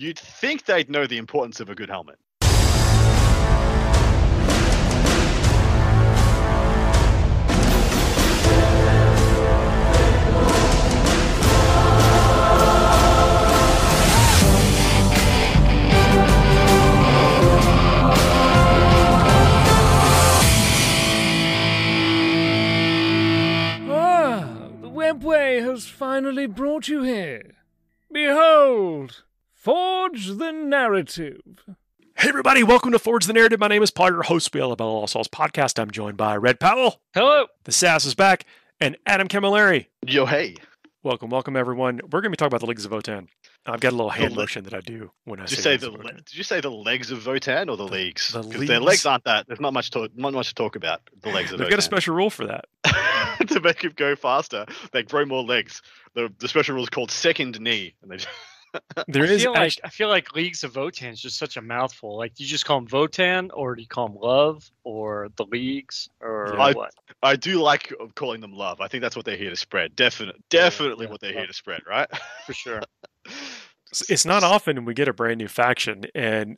You'd think they'd know the importance of a good helmet. Webway has finally brought you here. Behold, Forge the Narrative. Hey everybody, welcome to Forge the Narrative. My name is Paul, your host. We all about All Souls podcast. I'm joined by Red Powell. Hello. The Sass is back, and Adam Camilleri. Yo, hey. Welcome everyone. We're going to be talking about the Leagues of Votann. I've got a little hand motion that I do when I say Did you say the legs of Votann or the leagues? Because their legs aren't that. There's not much to talk about. The legs of Votann. They've got a special rule for that. To make him go faster, they grow more legs. The special rule is called second knee, and they. I feel like Leagues of Votann is just such a mouthful. Like, do you just call them Votann, or do you call them Love, or the Leagues, or what? I do like calling them Love. I think that's what they're here to spread. Definitely what they're here to spread, right? For sure. It's not often we get a brand new faction, and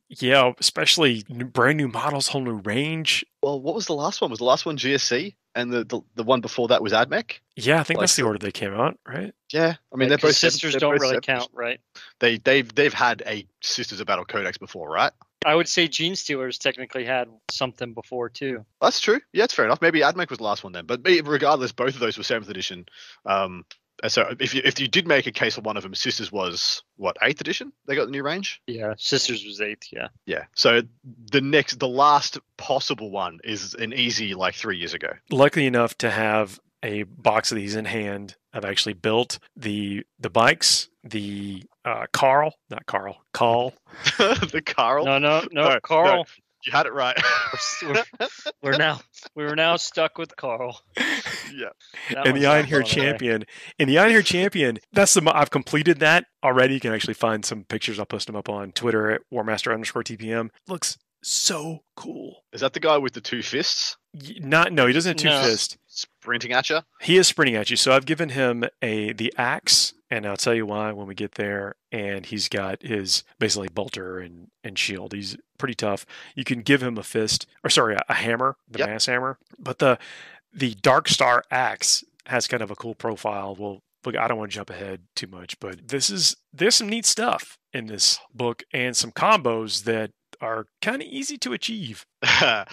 especially brand new models, whole new range. Well, what was the last one? Was the last one GSC, and the one before that was AdMech? Yeah, I think that's the order they came out, right? Yeah, I mean they're both sisters. Don't really count, right? They've had a Sisters of Battle Codex before, right? I would say Gene Stealers technically had something before too. That's true. Yeah, that's fair enough. Maybe AdMech was the last one then, but regardless, both of those were 7th edition. So if you did make a case for one of them, Sisters was what, 8th edition? They got the new range? Yeah, Sisters was 8th, yeah. Yeah. So the last possible one is an easy 3 years ago. Lucky enough to have a box of these in hand. I've actually built the bikes, the Carl. The Carl? No, Carl. No, you had it right. We're now stuck with Carl. Yeah. And the Iron Hair Champion. And the Iron Hair Champion, I've completed that already. You can actually find some pictures. I'll post them up on Twitter at Warmaster_TPM. Looks so cool. Is that the guy with the 2 fists? No, he doesn't have 2 fists. Sprinting at you? He is sprinting at you. So I've given him the axe, and I'll tell you why when we get there. And he's got his basically bolter and shield. He's pretty tough. You can give him a hammer, the mass hammer. But the Dark Star axe has kind of a cool profile. Well, look, I don't want to jump ahead too much, but there's some neat stuff in this book and some combos that are kind of easy to achieve.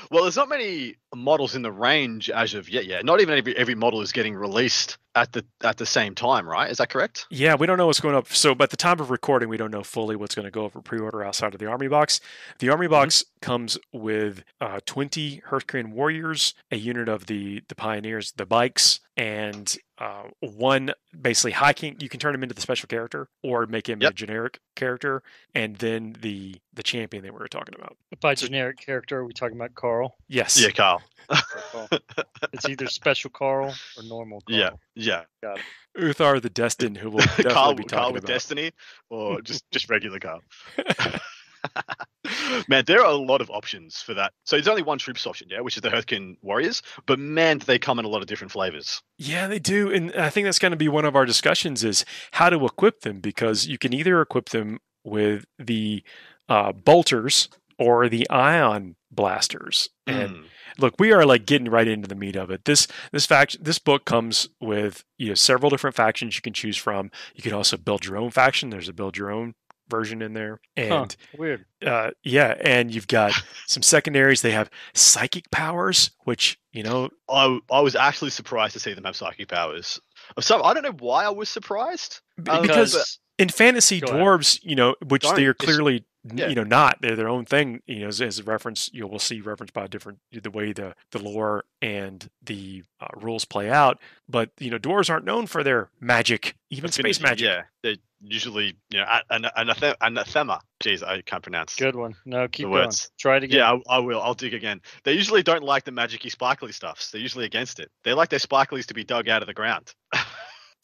Well, there's not many models in the range as of yet. Yeah, not even every model is getting released at the same time, right? Is that correct? Yeah, we don't know what's going up. So, by the time of recording, we don't know fully what's going to go over pre-order outside of the Army Box. The Army Box comes with 20 Hearthcrane Warriors, a unit of the Pioneers, the bikes, and one basically High King. You can turn him into the special character or make him a generic character, and then the champion that we were talking about. By generic character, are we talking about Carl? Yes. Yeah, Carl. It's either special Carl or normal Carl. Yeah. Got it. Uthar the Destined, who will definitely be talking Carl with about. Destiny, or just regular Carl. Man, there are a lot of options for that. So there's only one troops option, which is the Hearthkin Warriors. But man, they come in a lot of different flavors. Yeah, they do. And I think that's going to be one of our discussions is how to equip them, because you can either equip them with the bolters or the ion blasters. And look, we are getting right into the meat of it. This book comes with several different factions you can choose from. You can also build your own faction. There's a build your own version in there, and weird. And you've got some secondaries. They have psychic powers, which I was actually surprised to see them have psychic powers. I don't know why I was surprised, because in fantasy, dwarves, which they are clearly not. They're their own thing. As a reference, we'll see reference by the way the lore and the rules play out. But dwarves aren't known for their magic, even space magic. Yeah, they're usually anathema. Jeez, I can't pronounce. Good one. No, keep the going. words. Try it again. Yeah, I will. I'll dig again. They usually don't like the magic-y, sparkly stuffs. They're usually against it. They like their sparklies to be dug out of the ground.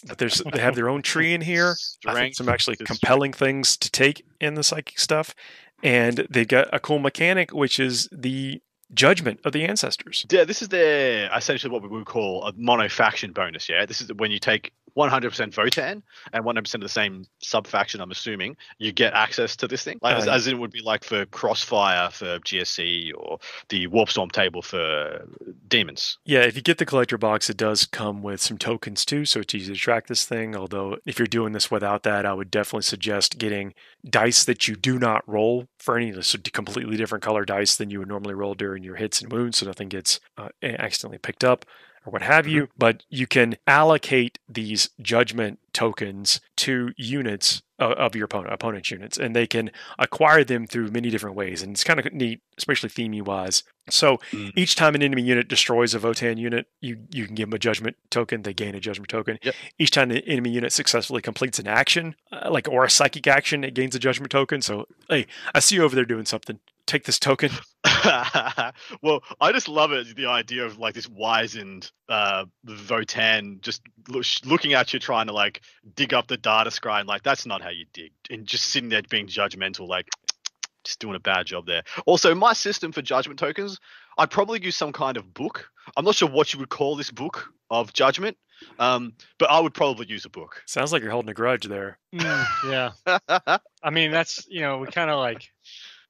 But they have their own tree in here. I think some actually compelling things to take in the psychic stuff. And they've got a cool mechanic, which is the judgment of the ancestors. Yeah, this is essentially what we would call a mono-faction bonus, yeah? This is when you take 100% Votann and 100% of the same sub-faction, I'm assuming, you get access to this thing. Like, as it would be like for Crossfire for GSC or the Warp Storm table for Demons. Yeah, if you get the collector box, it does come with some tokens too, so it's easy to track this thing. Although, if you're doing this without that, I would definitely suggest getting dice that you do not roll for any, so completely different color dice than you would normally roll during your hits and wounds, so nothing gets accidentally picked up or what have you. But you can allocate these judgment tokens to units of your opponent's units, and they can acquire them through many different ways. And it's kind of neat, especially themey wise. So each time an enemy unit destroys a Votann unit, you can give them a judgment token. They gain a judgment token. Yep. Each time the enemy unit successfully completes an action, or a psychic action, it gains a judgment token. So, hey, I see you over there doing something. Take this token. Well, I just love it, the idea of like this wizened Votann just looking at you trying to like dig up the data scry, and like that's not how you dig, and just sitting there being judgmental, like just doing a bad job there. Also, my system for judgment tokens, I'd probably use some kind of book. I'm not sure what you would call this book of judgment, but I would probably use a book. Sounds like you're holding a grudge there. Yeah. I mean, that's, we kind of like,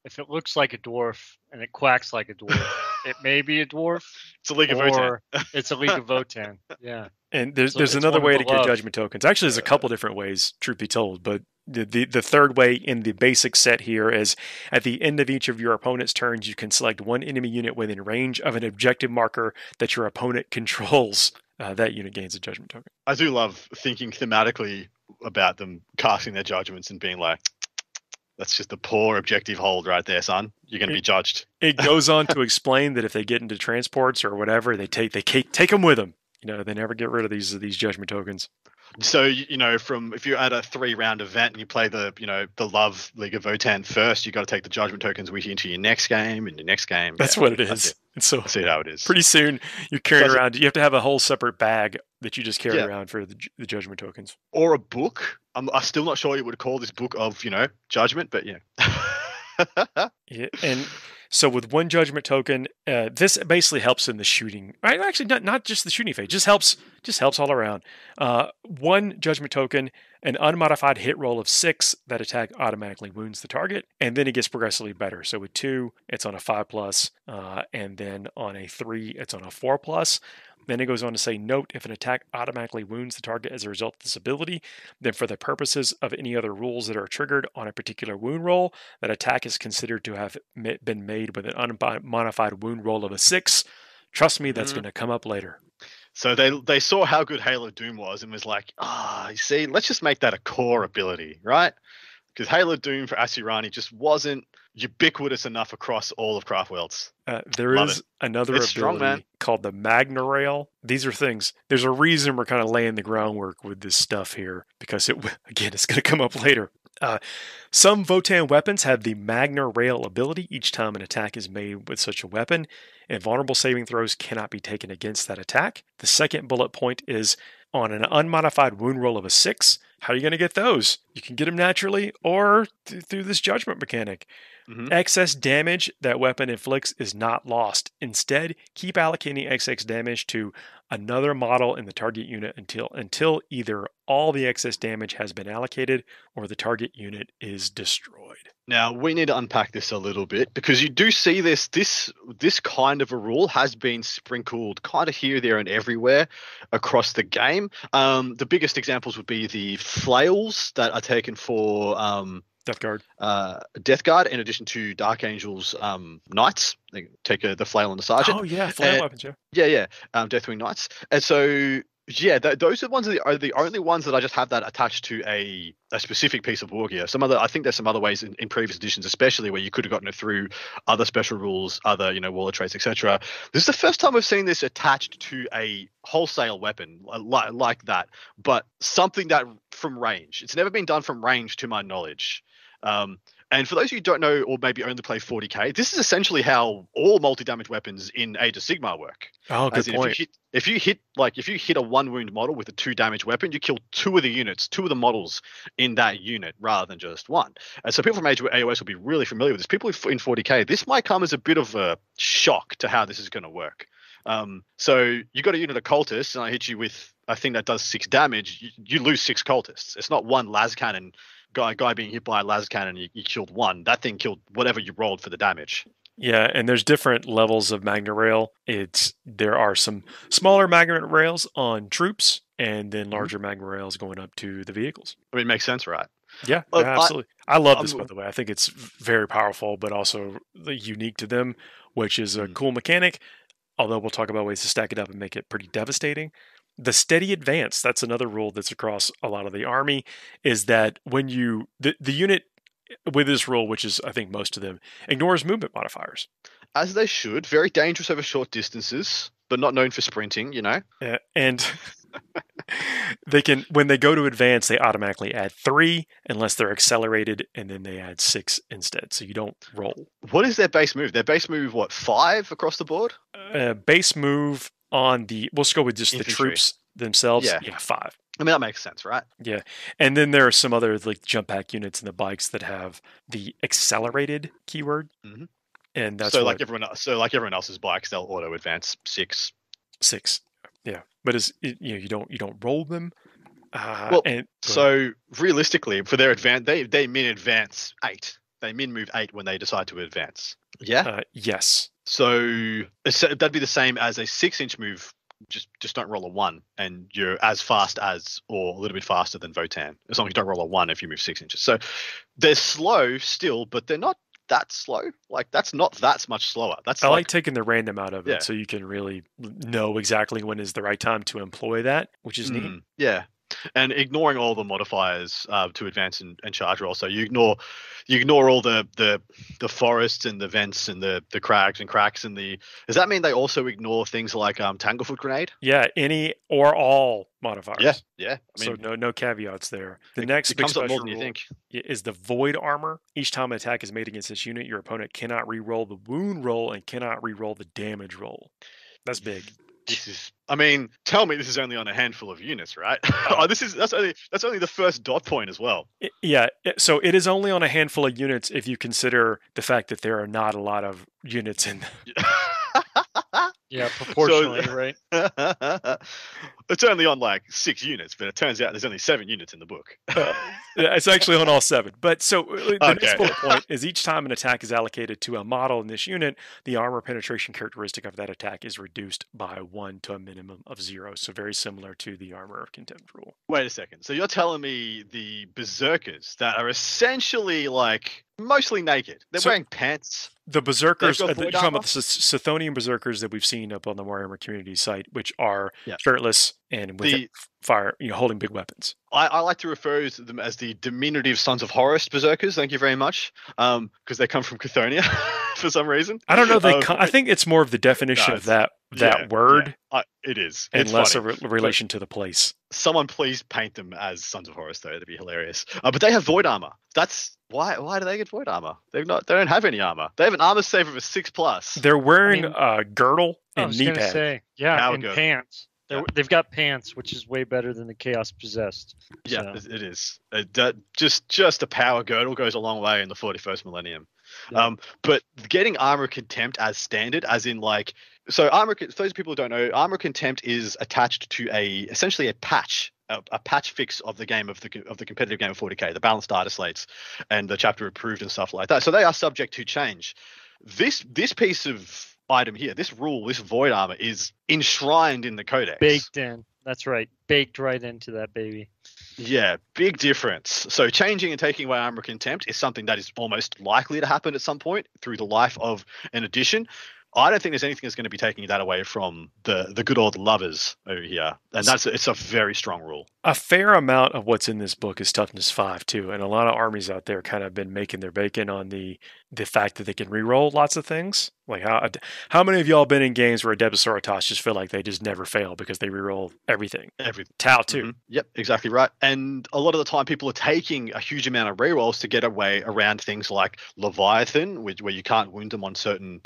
if it looks like a dwarf and it quacks like a dwarf, it may be a dwarf. It's a League of Votann. It's a League of Votann. Yeah. And there's another way to get judgment tokens. Actually, there's a couple different ways, truth be told. But the third way in the basic set here is at the end of each of your opponent's turns, you can select one enemy unit within range of an objective marker that your opponent controls. That unit gains a judgment token. I do love thinking thematically about them casting their judgments and being like, that's just a poor objective hold right there, son. You're going to be judged. It goes on to explain that if they get into transports or whatever, they take them with them. They never get rid of these judgment tokens. So, if you're at a 3-round event and you play the Love League of Votann first, you got to take the judgment tokens with you into your next game and your next game. That's what it is. And so see how it is. Pretty soon you're carrying around. You have to have a whole separate bag that you just carry around for the judgment tokens. Or a book. I'm still not sure you would call this book of, judgment, but yeah. Yeah, and so with one judgment token, this basically helps in the shooting. Right? Actually, not just the shooting phase. Just helps all around. One judgment token, an unmodified hit roll of 6. That attack automatically wounds the target, and then it gets progressively better. So with 2, it's on a 5+, and then on a 3, it's on a 4+. Then it goes on to say, note, if an attack automatically wounds the target as a result of this ability, then for the purposes of any other rules that are triggered on a particular wound roll, that attack is considered to have been made with an unmodified wound roll of a 6. Trust me, that's going to come up later. So they saw how good Halo Doom was and was like, you see, let's just make that a core ability, right? Because Halo Doom for Asuryani just wasn't ubiquitous enough across all of Craftworlds. There is another ability called the Magna Rail. These are things. There's a reason we're kind of laying the groundwork with this stuff here, because it's going to come up later. Some Votann weapons have the Magna Rail ability each time an attack is made with such a weapon, and vulnerable saving throws cannot be taken against that attack. The second bullet point is on an unmodified wound roll of a 6. How are you going to get those? You can get them naturally or through this judgment mechanic. Excess damage that weapon inflicts is not lost. Instead, keep allocating excess damage to another model in the target unit until either all the excess damage has been allocated or the target unit is destroyed. Now, we need to unpack this a little bit, because you do see this kind of a rule has been sprinkled kind of here, there, and everywhere across the game. The biggest examples would be the flails that are taken for Death Guard. Death Guard, in addition to Dark Angel's Knights. They take the flail and the sergeant. Oh, yeah, flail weapons, yeah. Yeah. Deathwing Knights. And so, yeah, those are the ones that are the only ones that I just have that attached to a specific piece of war gear. I think there's some other ways in previous editions, especially where you could have gotten it through other special rules, other, Warlord Traits, etc. This is the first time we've seen this attached to a wholesale weapon like that, but something that from range. It's never been done from range to my knowledge. And for those of you who don't know, or maybe only play 40k, this is essentially how all multi-damage weapons in Age of Sigmar work. Oh, good point. If you hit a 1 wound model with a 2 damage weapon, you kill 2 of the units, 2 of the models in that unit rather than just 1. And so people from Age of AOS will be really familiar with this. People in 40k, this might come as a bit of a shock to how this is going to work. So you got a unit of cultists, and I hit you with a thing that does 6 damage, you lose 6 cultists. It's not one las cannon guy being hit by a las cannon. You killed one. That thing killed whatever you rolled for the damage. Yeah, and there's different levels of magnet rail. There are some smaller magnet rails on troops, and then larger magnet rails going up to the vehicles. I mean, it makes sense, right? Yeah, absolutely. I love this, by the way. I think it's very powerful, but also unique to them, which is a cool mechanic. Although we'll talk about ways to stack it up and make it pretty devastating. The steady advance, that's another rule that's across a lot of the army, is that when the unit with this rule, which is I think most of them, ignores movement modifiers. As they should. Very dangerous over short distances, but not known for sprinting, you know? Yeah, and they can, when they go to advance, they automatically add 3 unless they're accelerated, and then they add 6 instead. So you don't roll. What is their base move? Their base move, what, 5 across the board? Base move on we'll just go with just infantry. The troops themselves. Yeah, 5. I mean, that makes sense, right? Yeah. And then there are some other like jump pack units in the bikes that have the accelerated keyword. Mm-hmm. And that's like everyone else's bikes, they'll auto advance 6. 6. Yeah. But you don't roll them. So realistically, for their advance, they min advance 8. They min move 8 when they decide to advance. Yeah. Yes. So that'd be the same as a 6-inch move. Just don't roll a 1, and you're as fast as, or a little bit faster than Votann, as long as you don't roll a 1 if you move 6 inches. So they're slow still, but they're not that slow. Like, that's not that much slower. I like taking the random out of it, so you can really know exactly when is the right time to employ that, which is neat. Yeah. And ignoring all the modifiers to advance and charge roll. So you ignore all the forests and the vents and the crags and cracks and does that mean they also ignore things like Tanglefoot Grenade? Yeah, any or all modifiers. Yeah. I mean, so no caveats there. The next big comes up special more than you rule think. Is the Void Armor. Each time an attack is made against this unit, your opponent cannot re-roll the wound roll and cannot re-roll the damage roll. That's big. Tell me this is only on a handful of units, right? That's only the first dot point as well. So it is only on a handful of units if you consider the fact that there are not a lot of units in. Yeah, proportionally, right? It's only on like 6 units, but it turns out there's only 7 units in the book. It's actually on all 7. But so the next bullet point is each time an attack is allocated to a model in this unit, the armor penetration characteristic of that attack is reduced by 1 to a minimum of 0. So very similar to the armor of contempt rule. Wait a second. So you're telling me the berserkers that are essentially like mostly naked, they're wearing pants? The berserkers, you're talking about the Scythonian berserkers that we've seen up on the Warhammer community site, which are shirtless and with fire, holding big weapons. I like to refer to them as the diminutive Sons of Horus berserkers. Thank you very much, because they come from Chthonian for some reason. I don't know. I think it's more of the definition of that word. Yeah. It is, and less a relation to the place. Someone please paint them as Sons of Horus, though. That'd be hilarious. But they have void armor. That's why do they get void armor? They don't have any armor. They have an armor save of a 6+. They're wearing a girdle and knee pad. And pants. They've got pants, which is way better than the Chaos Possessed. Yeah, it is. Just a power girdle goes a long way in the 41st millennium. Yeah. But getting armor contempt as standard, as in like, so armor. For those people who don't know, armor contempt is attached to essentially a patch fix of the game of the competitive game of 40k, the balanced data slates, and the chapter approved and stuff like that. So they are subject to change. This piece of item here, this rule, this void armor is enshrined in the codex. Baked in. That's right. Baked right into that baby. Yeah, big difference. So changing and taking away armor contempt is something that is almost likely to happen at some point through the life of an edition. I don't think there's anything that's going to be taking that away from the good old lovers over here. And it's a very strong rule. A fair amount of what's in this book is toughness 5 too. And a lot of armies out there kind of been making their bacon on the fact that they can reroll lots of things. Like how many of y'all been in games where Adeptus Sororitas just feel like they just never fail because they reroll everything? Tau too. Mm-hmm. Yep, exactly right. And a lot of the time people are taking a huge amount of rerolls to get away around things like Leviathan, where you can't wound them on certain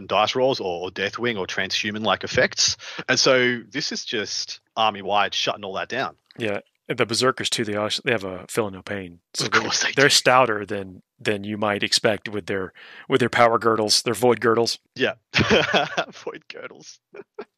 dice rolls, or Deathwing or transhuman-like effects. And so this is just army-wide shutting all that down. Yeah. The Berserkers too, they have a feel no pain. So of course they're stouter than you might expect with their power girdles, their void girdles. Yeah. Void girdles.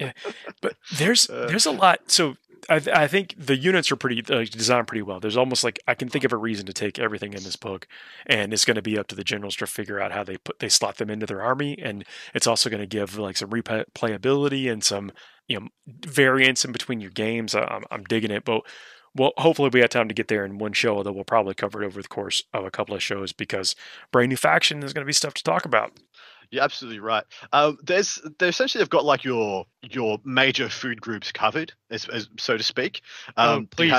Yeah. But there's a lot. So I think the units are pretty designed pretty well. There's almost like I can think of a reason to take everything in this book, and it's going to be up to the generals to figure out how they slot them into their army, and it's also going to give like some replayability and some variance in between your games. I'm digging it, but well, hopefully we have time to get there in one show, although we'll probably cover it over the course of a couple of shows because brand new faction is going to be stuff to talk about. You're absolutely right. They essentially have got like your major food groups covered, as so to speak. Please,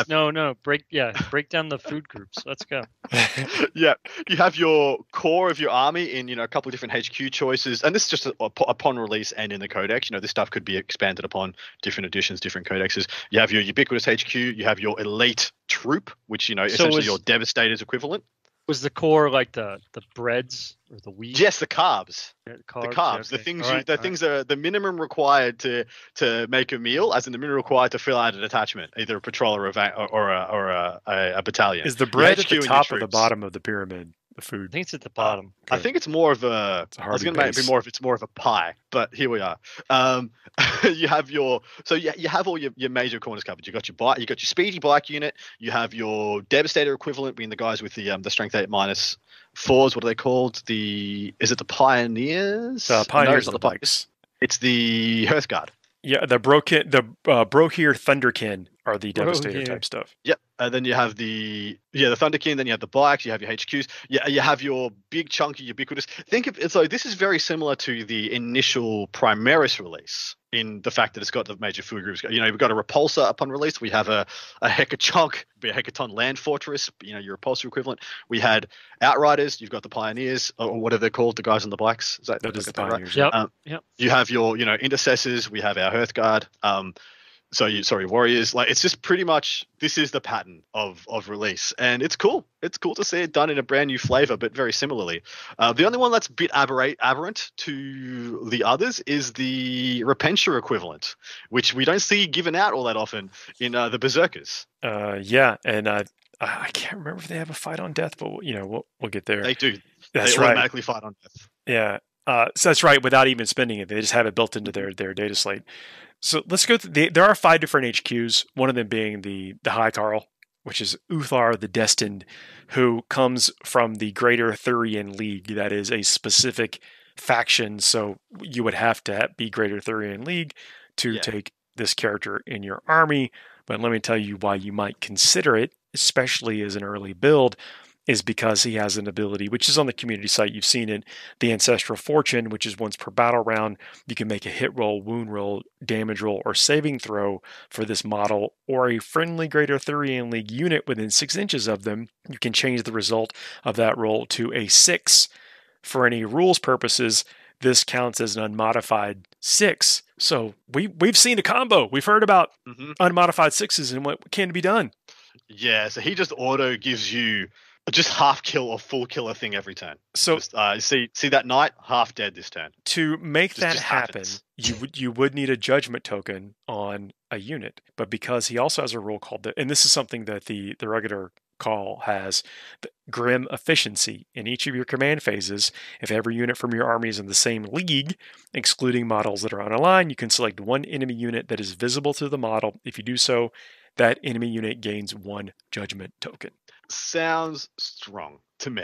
break down the food groups. Let's go. Yeah, you have your core of your army in a couple of different HQ choices, and this is just upon release and in the codex. This stuff could be expanded upon different editions, different codexes. You have your ubiquitous HQ. You have your elite troop, which essentially your devastator's equivalent. Was the core like the breads or the wheat? Yes, the carbs. Yeah, the carbs. Okay. The things that are the minimum required to make a meal, as in the minimum required to fill out an attachment, either a patrol or a battalion. Is the bread at the top or the bottom of the pyramid? The food. I think it's at the bottom. I think it's more of a. I was going to make it more of a pie, but here we are. You have you have all your major corners covered. You got your speedy bike unit. You have your devastator equivalent, being the guys with the strength 8 minus 4s. What are they called? Is it the pioneers? Pioneers are the bikes. It's the Hearthguard. Yeah, the Brohir Thunderkin are the devastator type stuff. Yep. And then you have the Thunderkin, then you have the bikes, you have your HQs, you have your big chunky ubiquitous. Think of it, so this is very similar to the initial Primaris release in the fact that it's got the major food groups. We've got a repulsor upon release. We have a Hecachunk, a Hecaton land fortress, your repulsor equivalent. We had Outriders, you've got the Pioneers, or whatever they're called, the guys on the bikes. That is the Pioneers. Right? Yep. You have your, Intercessors, we have our Hearthguard. Warriors. Like, it's just pretty much, this is the pattern of release, and it's cool. It's cool to see it done in a brand new flavor, but very similarly. The only one that's a bit aberrant to the others is the Repentia equivalent, which we don't see given out all that often in the Berserkers. And I can't remember if they have a fight on death, but we'll get there. They do. That's they right. automatically fight on death. Yeah. So that's right. Without even spending it, they just have it built into their data slate. So let's go through. There are 5 different HQs. One of them being the High Carl, which is Uthar the Destined, who comes from the Greater Thurian League. That is a specific faction. So you would have to be Greater Thurian League to take this character in your army. But let me tell you why you might consider it, especially as an early build, is because he has an ability, which is on the community site. You've seen it, the Ancestral Fortune, which is once per battle round, you can make a hit roll, wound roll, damage roll, or saving throw for this model or a friendly Greater Thurian League unit within 6 inches of them. You can change the result of that roll to a 6. For any rules purposes, this counts as an unmodified 6. So we've seen a combo. We've heard about unmodified 6s and what can be done. Yeah, so he just auto gives you just half kill or full killer thing every turn. So see that knight half dead this turn. To make that happen, you would need a judgment token on a unit, but because he also has a rule called and this is something that the regular call has, the Grim Efficiency. In each of your command phases, if every unit from your army is in the same league, excluding models that are on a line, you can select one enemy unit that is visible to the model. If you do so, that enemy unit gains 1 judgment token. Sounds strong to me.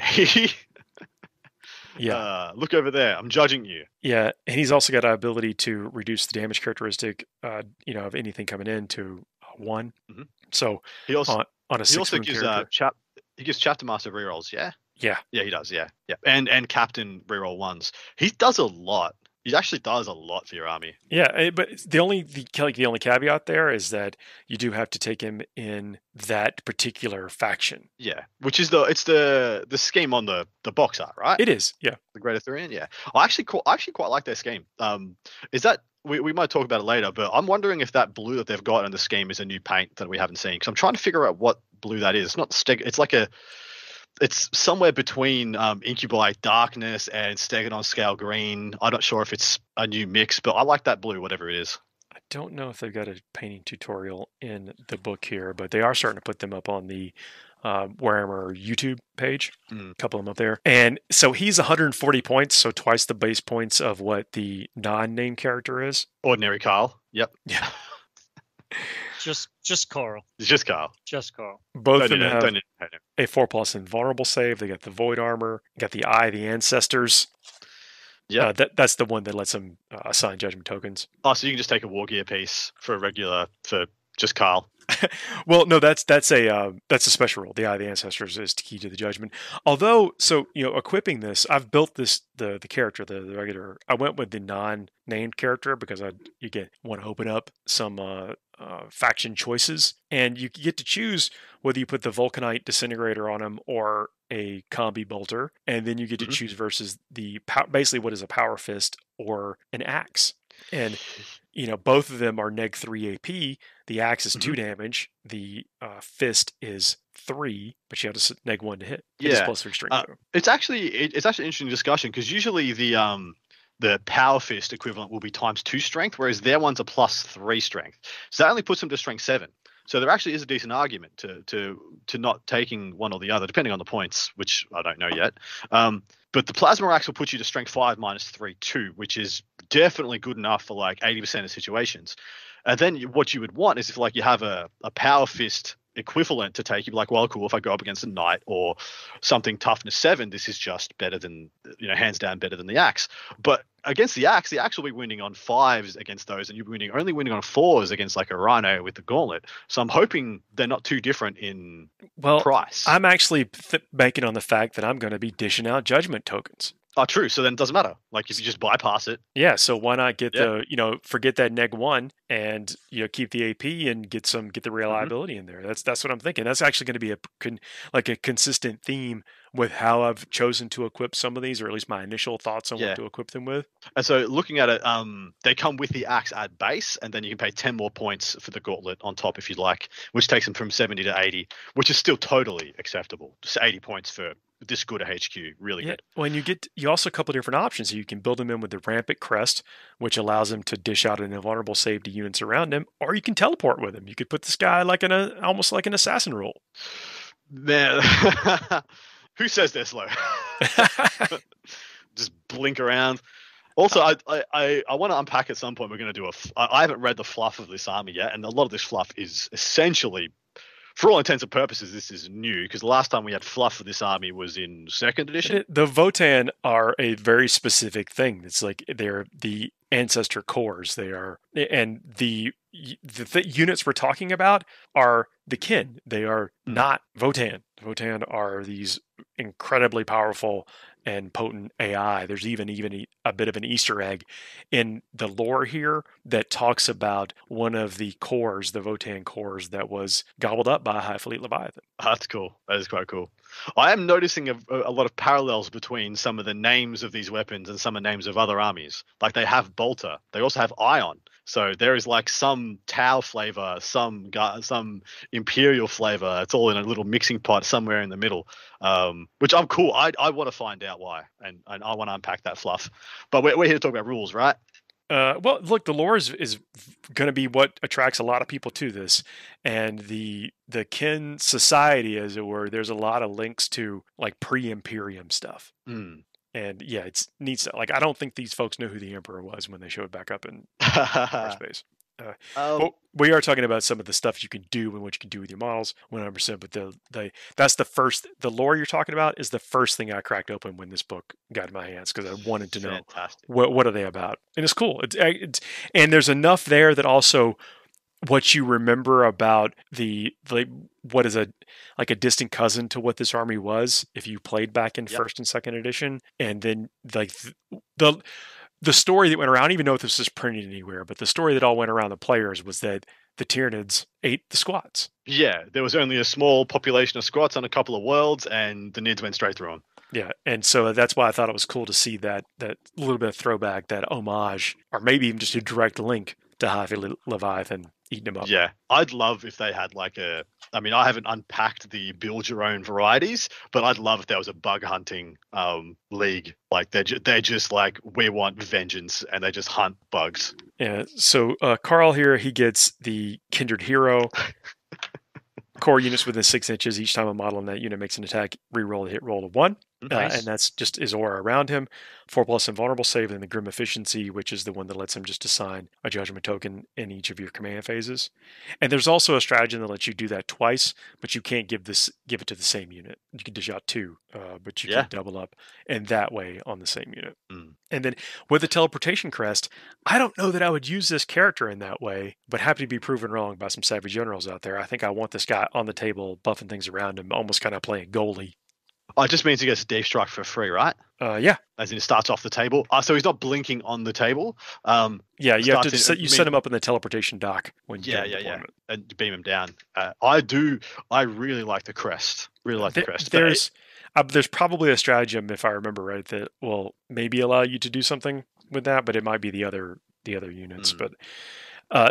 Yeah. Look over there. I'm judging you. Yeah, and he's also got an ability to reduce the damage characteristic, of anything coming in to 1. Mm-hmm. So he also on a 6 gives character, he gives Chapter Master rerolls. Yeah. Yeah, he does. Yeah. And Captain reroll 1s. He does a lot. He actually does a lot for your army. Yeah, but the only caveat there is that you do have to take him in that particular faction. Yeah, which is the scheme on the box art, right? It is. Yeah, the Greater Thurian. Yeah, I actually quite like their scheme. Is that we might talk about it later, but I'm wondering if that blue that they've got in the scheme is a new paint that we haven't seen. Because I'm trying to figure out what blue that is. It's not It's like it's somewhere between Incubi Darkness and Stegadon Scale Green. I'm not sure if it's a new mix, but I like that blue, whatever it is. I don't know if they've got a painting tutorial in the book here, but they are starting to put them up on the Warhammer YouTube page. A couple of them up there. And so he's 140 points, so twice the base points of what the non-name character is. Ordinary Carl. Yep. Yeah. Just Carl. It's just Carl. Just Carl. Both of them have don't need to hate him. a 4+ invulnerable save. They got the Void Armor, got the Eye of the Ancestors. Yeah, that's the one that lets them assign judgment tokens. Oh, so you can just take a war gear piece for just Carl. Well, no, that's a special rule. The Eye of the Ancestors is key to the judgment. Although, so equipping this, I've built this the character, the regular. I went with the non-named character because you want to open up some faction choices, and you get to choose whether you put the Vulcanite Disintegrator on him or a Combi Bolter, and then you get to choose versus basically what is a Power Fist or an Axe, and both of them are neg 3 AP. The axe is 2 damage. The fist is 3, but you have to neg 1 to hit. It's +3 strength. It's actually an interesting discussion because usually the power fist equivalent will be ×2 strength, whereas their one's a +3 strength. So that only puts them to strength 7. So there actually is a decent argument to not taking one or the other, depending on the points, which I don't know yet. But the plasma axe will put you to strength 5 -3 2, which is definitely good enough for like 80% of situations. And then what you would want is if like you have a power fist equivalent to take, you'd be like, well, cool, if I go up against a knight or something toughness 7, this is just better than, hands down better than the axe. But against the axe will be winning on 5s against those, and you'll be only winning on 4s against like a rhino with the gauntlet. So I'm hoping they're not too different in price. I'm actually banking on the fact that I'm going to be dishing out judgment tokens. Oh, true. So then it doesn't matter. Like if you just bypass it. Yeah. So why not get forget that neg 1 and keep the AP and get the reliability in there. That's what I'm thinking. That's actually going to be a consistent theme with how I've chosen to equip some of these, or at least my initial thoughts on what to equip them with. And so looking at it, they come with the axe at base, and then you can pay 10 more points for the gauntlet on top if you'd like, which takes them from 70 to 80, which is still totally acceptable. Just 80 points for this good a HQ, really good. Well, and you also a couple of different options. You can build them in with the Rampant Crest, which allows him to dish out an invulnerable save to units around him, or you can teleport with him. You could put this guy almost like an assassin role. Man, who says they're slow? Just blink around. Also, I want to unpack at some point. We're going to do I haven't read the fluff of this army yet, and a lot of this fluff is essentially, for all intents and purposes, this is new, because the last time we had fluff for this army was in 2nd edition. The Votann are a very specific thing. It's like they're the ancestor cores. They are, and the units we're talking about are the kin. They are not Votann. Votann are these incredibly powerful and potent AI. There's even a bit of an Easter egg in the lore here that talks about one of the cores, the Votann cores, that was gobbled up by a High Fleet Leviathan. That's cool. That is quite cool. I am noticing a lot of parallels between some of the names of these weapons and some of the names of other armies. Like they have Bolter. They also have Ion. So there is like some Tau flavor, some Imperial flavor. It's all in a little mixing pot somewhere in the middle, which I'm cool. I want to find out why, and I want to unpack that fluff. But we're here to talk about rules, right? Well, look, the lore is going to be what attracts a lot of people to this, and the kin society, as it were. There's a lot of links to like pre-Imperium stuff. And yeah, it's neat stuff. Like, I don't think these folks knew who the Emperor was when they showed back up in space. But we are talking about some of the stuff you can do and what you can do with your models 100%. But that's the first, the lore you're talking about is the first thing I cracked open when this book got in my hands, because I wanted to know what are they about. And it's cool. And there's enough there that also what you remember about what is a distant cousin to what this army was if you played back in 1st and 2nd edition, and then like the story that went around, I don't even know if this is printed anywhere, but the story that all went around the players was that the Tyranids ate the squats. Yeah, there was only a small population of squats on a couple of worlds, and the Nids went straight through them. Yeah, and so that's why I thought it was cool to see that little bit of throwback, that homage, or maybe even just a direct link to High Fleet Leviathan eating them up. Yeah, I'd love if they had I haven't unpacked the build your own varieties, but I'd love if there was a bug hunting league. Like they're just like, we want vengeance, and they just hunt bugs. Yeah. So Carl here, he gets the Kindred Hero. Core units within 6 inches. Each time a model in that unit makes an attack, reroll the hit roll of 1. Nice. And that's just his aura around him. 4+ invulnerable save, and the Grim Efficiency, which is the one that lets him just assign a judgment token in each of your command phases. And there's also a strategy that lets you do that twice, but you can't give it to the same unit. You can dish out 2, but you can double up, and that way on the same unit. And then with the teleportation crest, I don't know that I would use this character in that way, but happy to be proven wrong by some savage generals out there. I think I want this guy on the table, buffing things around him, almost kind of playing goalie. Oh, it just means he gets Deep Strike for free, right? Yeah. As in, it starts off the table. So he's not blinking on the table. Yeah, you have to set him up in the teleportation dock when you get deployment. And beam him down. I really like the crest. Really like the crest. There's probably a stratagem, if I remember right, that will maybe allow you to do something with that, but it might be the other units. But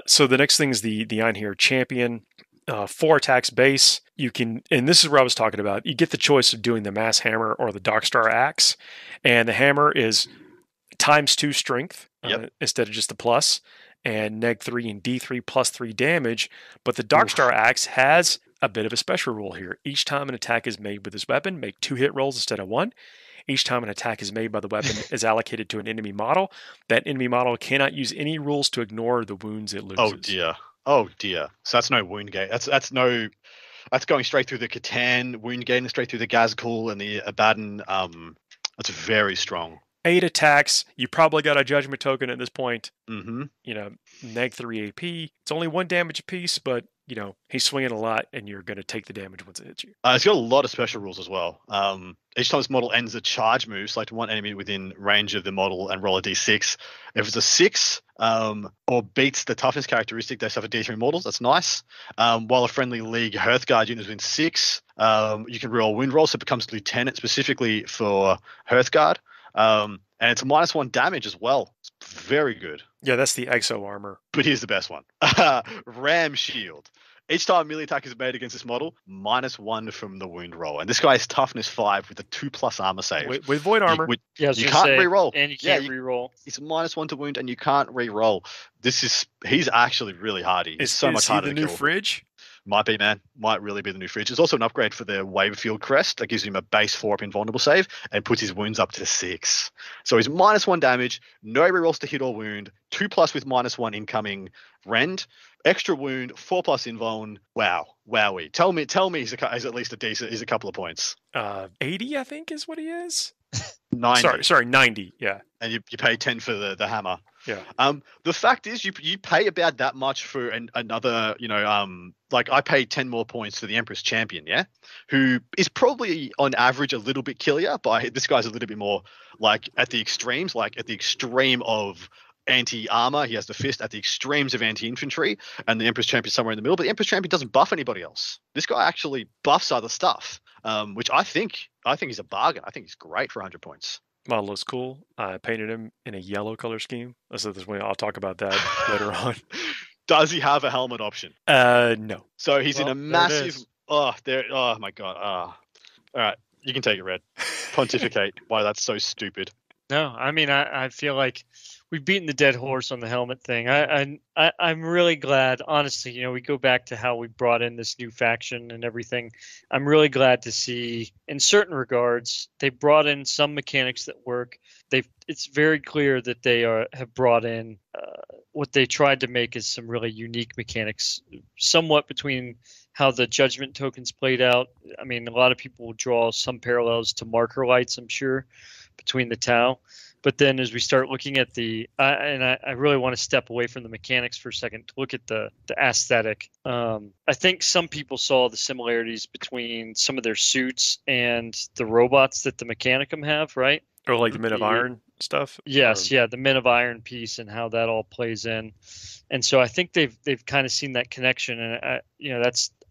so the next thing is the Einherjar Champion. 4 attacks base. You can, and this is what I was talking about. You get the choice of doing the Mass Hammer or the Darkstar Axe, and the hammer is ×2 strength instead of just the plus, and -3 and D3 +3 damage. But the Darkstar Axe has a bit of a special rule here. Each time an attack is made with this weapon, make 2 hit rolls instead of 1. Each time an attack is made by the weapon is allocated to an enemy model. That enemy model cannot use any rules to ignore the wounds it loses. Oh dear. So that's no wound gain. That's going straight through the Catan wound gain, straight through the Gazkul and the Abaddon. That's very strong. 8 attacks. You probably got a judgment token at this point. Mm-hmm. -3 AP. It's only 1 damage apiece, but he's swinging a lot, and you're going to take the damage once it hits you. It's got a lot of special rules as well. Each time this model ends a charge move, select one enemy within range of the model and roll a d6. If it's a 6 or beats the toughness characteristic, they suffer d3 mortals. That's nice. While a friendly League Hearthguard unit is within 6, you can roll wound roll, so it becomes Lieutenant specifically for Hearthguard. And it's a -1 damage as well. It's very good. Yeah, that's the Exo armor. But here's the best one. Ram Shield. Each time melee attack is made against this model, -1 from the wound roll. And this guy is toughness 5 with a 2+ armor save. With void armor. You can't reroll. And you can't reroll. It's -1 to wound and you can't reroll. He's actually really hardy. It's so much harder to kill. Is he the new Fridge? Might be, man. Might really be the new Fridge. There's also an upgrade for the Wavefield Crest that gives him a base 4 up invulnerable save and puts his wounds up to 6. So he's -1 damage, no rerolls to hit or wound, 2+ with -1 incoming rend, extra wound, 4+ invuln. Wow. Wowie. Tell me he's at least he's a couple of points. 80, I think, is what he is. 90. Sorry, 90. Yeah. And you pay 10 for the hammer. Yeah. The fact is, you pay about that much for another. Like I paid 10 more points for the Empress Champion, who is probably on average a little bit killier, but this guy's a little bit more like at the extremes, like at the extreme of anti-armor. He has the fist at the extremes of anti-infantry, and the Empress Champion somewhere in the middle. But the Empress Champion doesn't buff anybody else. This guy actually buffs other stuff, which I think he's a bargain. I think he's great for 100 points. Model is cool. I painted him in a yellow color scheme. So I'll talk about that later on. Does he have a helmet option? No. So he's in a massive. Oh my god. All right, you can take it, Red. Pontificate why that's so stupid. No, I mean I feel like we've beaten the dead horse on the helmet thing. I'm really glad, honestly. We go back to how we brought in this new faction and everything. I'm really glad to see, in certain regards, they brought in some mechanics that work. It's very clear that they have brought in what they tried to make is some really unique mechanics, somewhat between how the judgment tokens played out. I mean, a lot of people will draw some parallels to marker lights, I'm sure, between the Tau. But then as we start looking at I really want to step away from the mechanics for a second to look at the aesthetic. I think some people saw the similarities between some of their suits and the robots that the Mechanicum have, right? Or like the Men of Iron stuff? Yes, the Men of Iron piece and how that all plays in. And so I think they've kind of seen that connection, and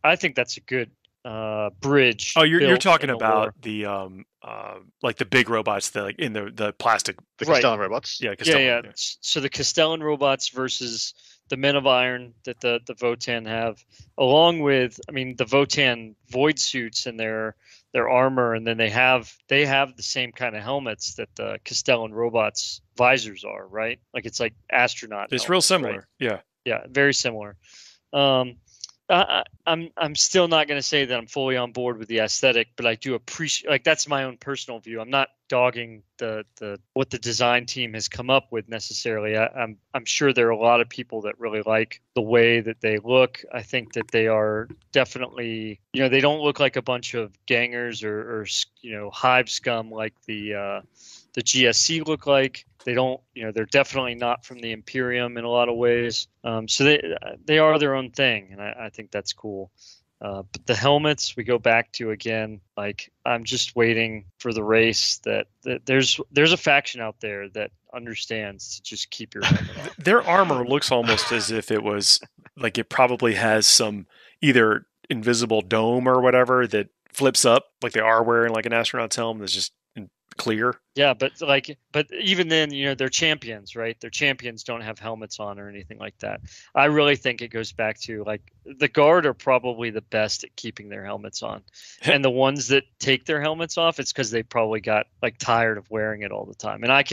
I think that's a good bridge. Oh, you're talking about the like the big robots that like in the plastic, the Castellan robots. Yeah, Castellan, yeah. So the Castellan robots versus the Men of Iron that the Votann have, along with the Votann void suits and their armor, and then they have the same kind of helmets that the Castellan robots visors are, right? Like it's like astronaut. It's real similar. Right? Yeah, very similar. I'm still not going to say that I'm fully on board with the aesthetic, but I do appreciate, like, that's my own personal view. I'm not dogging the what the design team has come up with necessarily. I'm sure there are a lot of people that really like the way that they look. I think that they are definitely, they don't look like a bunch of gangers or hive scum like the GSC look like. They don't, they're definitely not from the Imperium in a lot of ways. So they are their own thing, and I think that's cool. But the helmets, we go back to again. Like, I'm just waiting for the race that there's a faction out there that understands to just keep your helmet on. Their armor looks almost as if it was like it probably has some either invisible dome or whatever that flips up, like they are wearing like an astronaut's helmet that's just clear. Yeah, but even then, they're champions, right? Their champions don't have helmets on or anything like that. I really think it goes back to, like, the Guard are probably the best at keeping their helmets on. And the ones that take their helmets off, it's because they probably got, like, tired of wearing it all the time. And I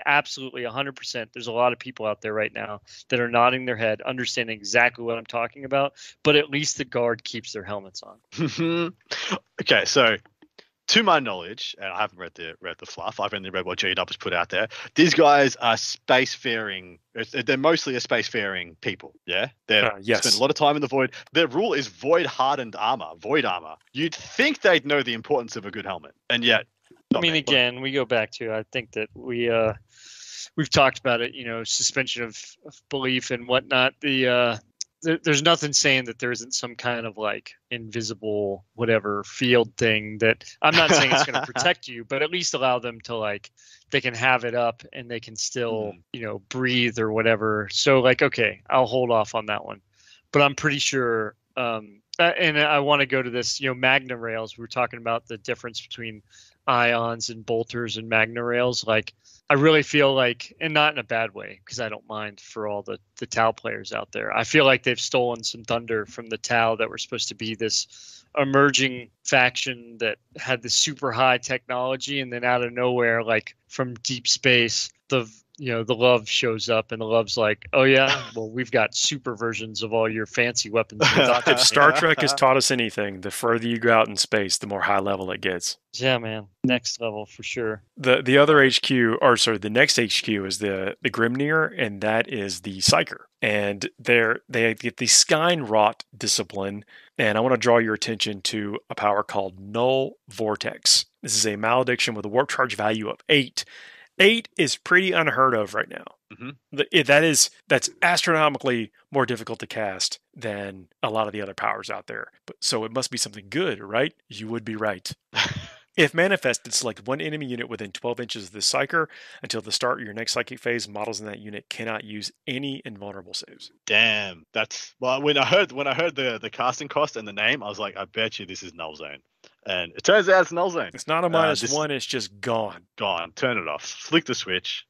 absolutely 100%, there's a lot of people out there right now that are nodding their head, understanding exactly what I'm talking about, but at least the Guard keeps their helmets on. Okay, so to my knowledge, and I haven't read the fluff, I've only read what GW has put out there. These guys are spacefaring. They're mostly a spacefaring people. Yeah, they spend a lot of time in the void. Their rule is void hardened armor, void armor. You'd think they'd know the importance of a good helmet, and yet. Again, we go back to, I think that we've talked about it. Suspension of belief and whatnot. There's nothing saying that there isn't some kind of, like, invisible whatever field thing that, I'm not saying it's going to protect you, but at least allow them to, like, they can have it up and they can still, breathe or whatever. So, like, okay, I'll hold off on that one. But I'm pretty sure, and I want to go to this, Magna rails. We were talking about the difference between ions and bolters and Magna rails. Like, I really feel like, and not in a bad way, because I don't mind for all the Tau players out there. I feel like they've stolen some thunder from the Tau that were supposed to be this emerging faction that had this super high technology, and then out of nowhere, like from deep space, the Love shows up, and the Love's like, oh yeah, well, we've got super versions of all your fancy weapons. If Star Trek has taught us anything, the further you go out in space, the more high level it gets. Yeah, man. Next level for sure. The other HQ, or sorry, the next HQ is the Grimnir, and that is the Psyker. And they get the Skynrot discipline, and I want to draw your attention to a power called Null Vortex. This is a malediction with a warp charge value of 8. 8 is pretty unheard of right now. Mm-hmm. That's astronomically more difficult to cast than a lot of the other powers out there. So it must be something good, right? You would be right. If manifested, select one enemy unit within 12 inches of the Psyker until the start of your next psychic phase. Models in that unit cannot use any invulnerable saves. Damn, when I heard the casting cost and the name, I was like, I bet you this is Null Zone. And it turns out it's Null Zone. It's not a -1, it's just gone. Gone. Turn it off. Flick the switch.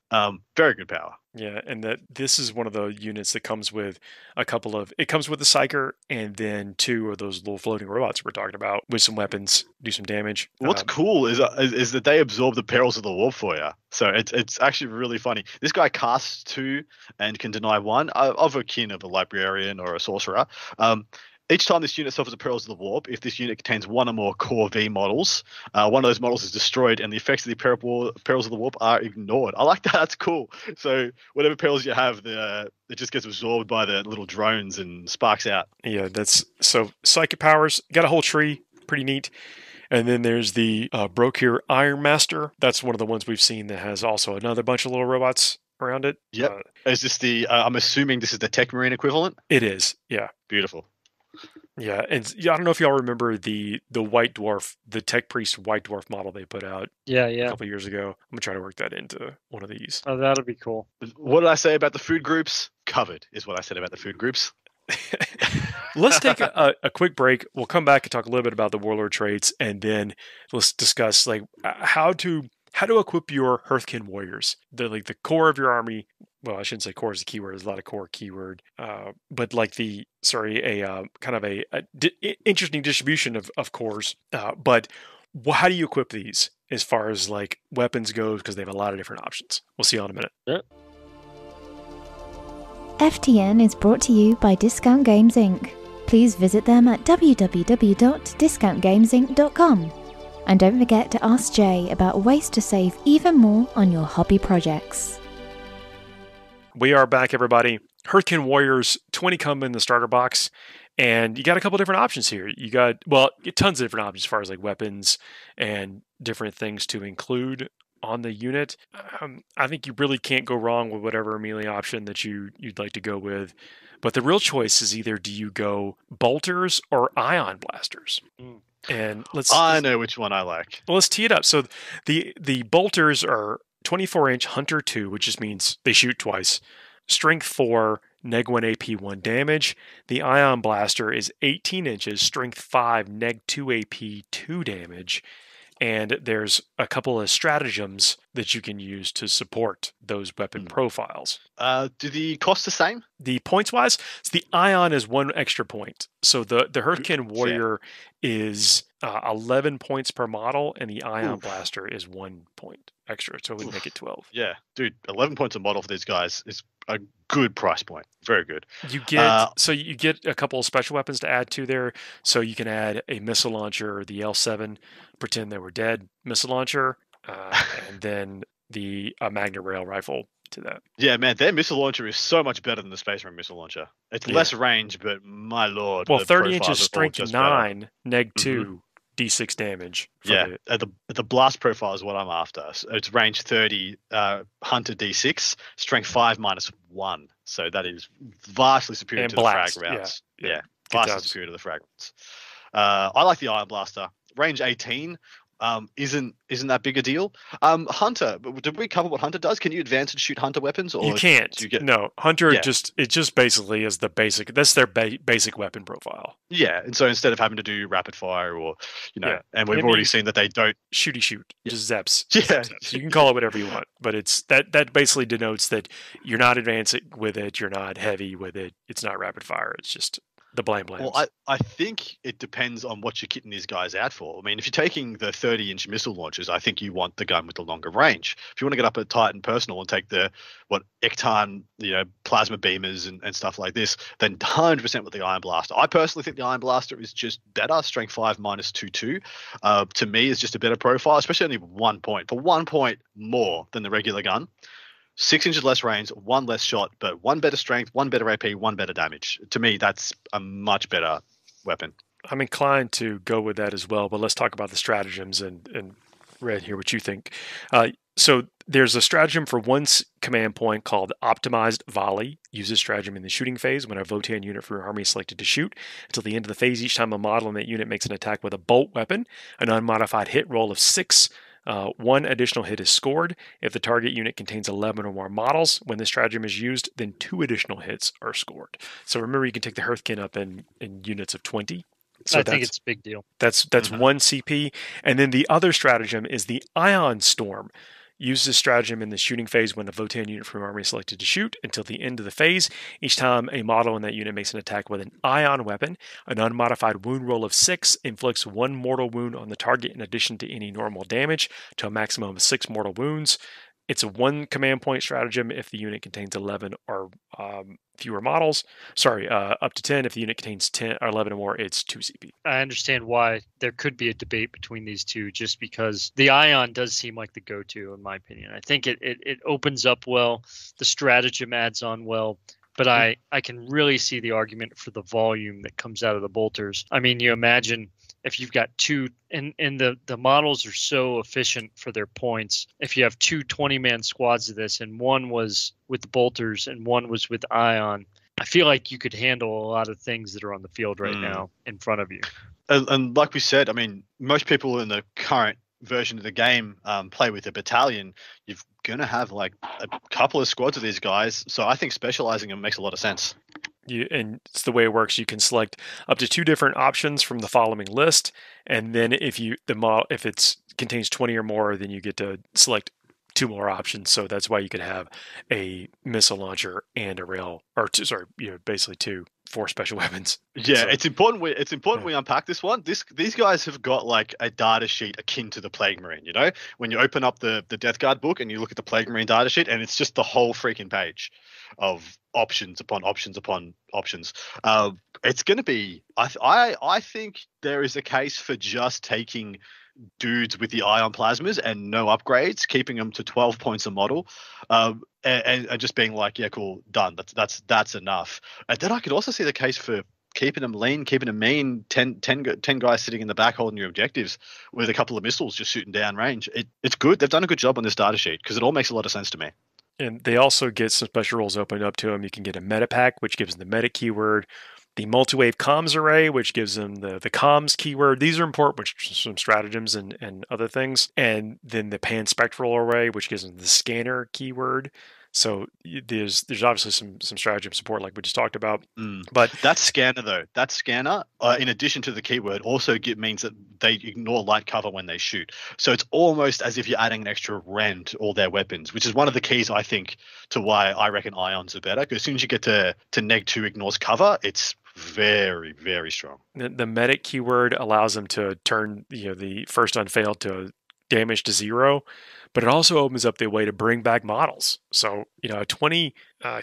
Very good power. Yeah, and this is one of the units that comes with it comes with the Psyker and then 2 of those little floating robots we're talking about with some weapons, do some damage. What's cool is that they absorb the perils of the warp for you. So it's actually really funny. This guy casts 2 and can deny 1 of a kin of a librarian or a sorcerer. Each time this unit suffers the perils of the warp, if this unit contains 1 or more core V models, one of those models is destroyed and the effects of the perils of the warp are ignored. I like that. That's cool. So whatever perils you have, it just gets absorbed by the little drones and sparks out. Yeah, so psychic powers, got a whole tree, pretty neat. And then there's the Brokir Iron Master. That's one of the ones we've seen that has also another bunch of little robots around it. Yep. Is this I'm assuming this is the Tech Marine equivalent? It is, yeah. Beautiful. Yeah, and I don't know if y'all remember the White Dwarf, the Tech Priest White Dwarf model they put out a couple years ago. I'm going to try to work that into one of these. Oh, that'll be cool. What did I say about the food groups? Covered is what I said about the food groups. Let's take a quick break. We'll come back and talk a little bit about the Warlord traits, and then let's discuss like how to equip your Hearthkin warriors. They're like the core of your army. Well, I shouldn't say core is the keyword. There's a lot of core keyword. But like kind of a interesting distribution of cores. But how do you equip these as far as like weapons goes? Because they have a lot of different options. We'll see you in a minute. Yeah. FTN is brought to you by Discount Games Inc. Please visit them at www.discountgamesinc.com. And don't forget to ask Jay about ways to save even more on your hobby projects. We are back, everybody. Hearthkin Warriors 20 come in the starter box, and you got a couple different options here. You got, tons of different options as far as like weapons and different things to include on the unit. I think you really can't go wrong with whatever melee option that you'd like to go with. But the real choice is either do you go bolters or ion blasters? And I know which one I like. Well, let's tee it up. So the bolters are 24-inch Hunter 2, which just means they shoot twice. Strength 4, neg 1 AP 1 damage. The ion blaster is 18 inches, strength 5, neg 2 AP 2 damage. And there's a couple of stratagems that you can use to support those weapon profiles. Do the cost the same? The points-wise, so the Ion is 1 extra point. So the Hearthkin Warrior is 11 points per model, and the Ion Blaster is 1 point extra. So we make it 12. Yeah, dude, 11 points a model for these guys is a good price point. Very good. You get you get a couple of special weapons to add to there. So you can add a missile launcher, the L7, pretend they were dead missile launcher, and then the Magna Rail rifle to that. Yeah, man, their missile launcher is so much better than the Space Marine missile launcher. It's less range, but my lord. Well, 30 inches, strength 9, neg 2, D6 damage. The blast profile is what I'm after. So it's range 30, Hunter D6, strength 5 -1. So that is vastly superior to the frag rounds. Yeah, vastly superior to the frag rounds. I like the Iron Blaster. Range 18 isn't that big a deal. Hunter, did we cover what Hunter does? Can you advance and shoot Hunter weapons? Or you can't. No, Hunter just basically is the basic. That's their basic weapon profile. Yeah, and so instead of having to do rapid fire or and we've already seen that they don't shoot, just zaps. Yeah, zaps. You can call it whatever you want, but it's that basically denotes that you're not advancing with it, you're not heavy with it, it's not rapid fire. It's just the blame. Well, I think it depends on what you're kitting these guys out for. I mean, if you're taking the 30-inch missile launchers, I think you want the gun with the longer range. If you want to get up at Titan Personal and take the Ecton, plasma beamers and stuff like this, then 100% with the Iron Blaster. I personally think the Iron Blaster is just better. Strength 5 -2/2. To me, is just a better profile, especially only 1 point. For 1 point more than the regular gun. 6 inches less range, 1 less shot, but 1 better strength, 1 better AP, 1 better damage. To me, that's a much better weapon. I'm inclined to go with that as well, but let's talk about the stratagems and Red, hear what you think. So there's a stratagem for 1 command point called Optimized Volley. Use this stratagem in the shooting phase when a Votann unit from your army is selected to shoot. Until the end of the phase, each time a model in that unit makes an attack with a bolt weapon, an unmodified hit roll of 6. 1 additional hit is scored. If the target unit contains 11 or more models, when this stratagem is used, then 2 additional hits are scored. So remember, you can take the Hearthkin up in units of 20. So I think it's a big deal. That's 1 CP. And then the other stratagem is the Ion Storm. Use this stratagem in the shooting phase when a Votann unit from your army is selected to shoot until the end of the phase. Each time a model in that unit makes an attack with an ion weapon, an unmodified wound roll of 6 inflicts 1 mortal wound on the target in addition to any normal damage to a maximum of 6 mortal wounds. It's a 1 command point stratagem if the unit contains 11 or fewer models. Up to 10. If the unit contains 10 or 11 or more, it's 2 CP. I understand why there could be a debate between these two, just because the Ion does seem like the go-to, in my opinion. I think it opens up well. The stratagem adds on well. But I can really see the argument for the volume that comes out of the bolters. I mean, you imagine if you've got 2, and the models are so efficient for their points. If you have 2 20-man squads of this, and 1 was with the bolters and 1 was with Ion, I feel like you could handle a lot of things that are on the field right now in front of you. And like we said, I mean, most people in the current version of the game play with a battalion. You're going to have like a couple of squads of these guys. So I think specializing them makes a lot of sense. And it's the way it works. You can select up to 2 different options from the following list, and then if it contains 20 or more, then you get to select 2 more options. So that's why you could have a missile launcher and a rail, basically 2 4 special weapons. Yeah, So- it's important. We unpack this one. These guys have got like a data sheet akin to the Plague Marine. You know, when you open up the Death Guard book and you look at the Plague Marine data sheet, and it's just the whole freaking page of options upon options upon options. It's going to be. I think there is a case for just taking dudes with the ion plasmas and no upgrades, keeping them to 12 points a model, and just being like, yeah, cool, done. That's enough. And then I could also see the case for keeping them lean, keeping them mean, 10 guys sitting in the back holding your objectives with a couple of missiles just shooting down range. It's good. They've done a good job on this data sheet because it all makes a lot of sense to me. And they also get some special rules opened up to them. You can get a meta pack, which gives them the meta keyword, the multi-wave comms array, which gives them the comms keyword. These are important, which some stratagems and other things. And then the pan-spectral array, which gives them the scanner keyword. So there's obviously some stratagem support like we just talked about. But that scanner though, in addition to the keyword, also means that they ignore light cover when they shoot. So it's almost as if you're adding an extra rend to all their weapons, which is one of the keys I think to why I reckon ions are better. Because as soon as you get to -2 ignores cover, it's very, very strong. The medic keyword allows them to turn the first unfailed to damage to 0, but it also opens up the way to bring back models. So a 20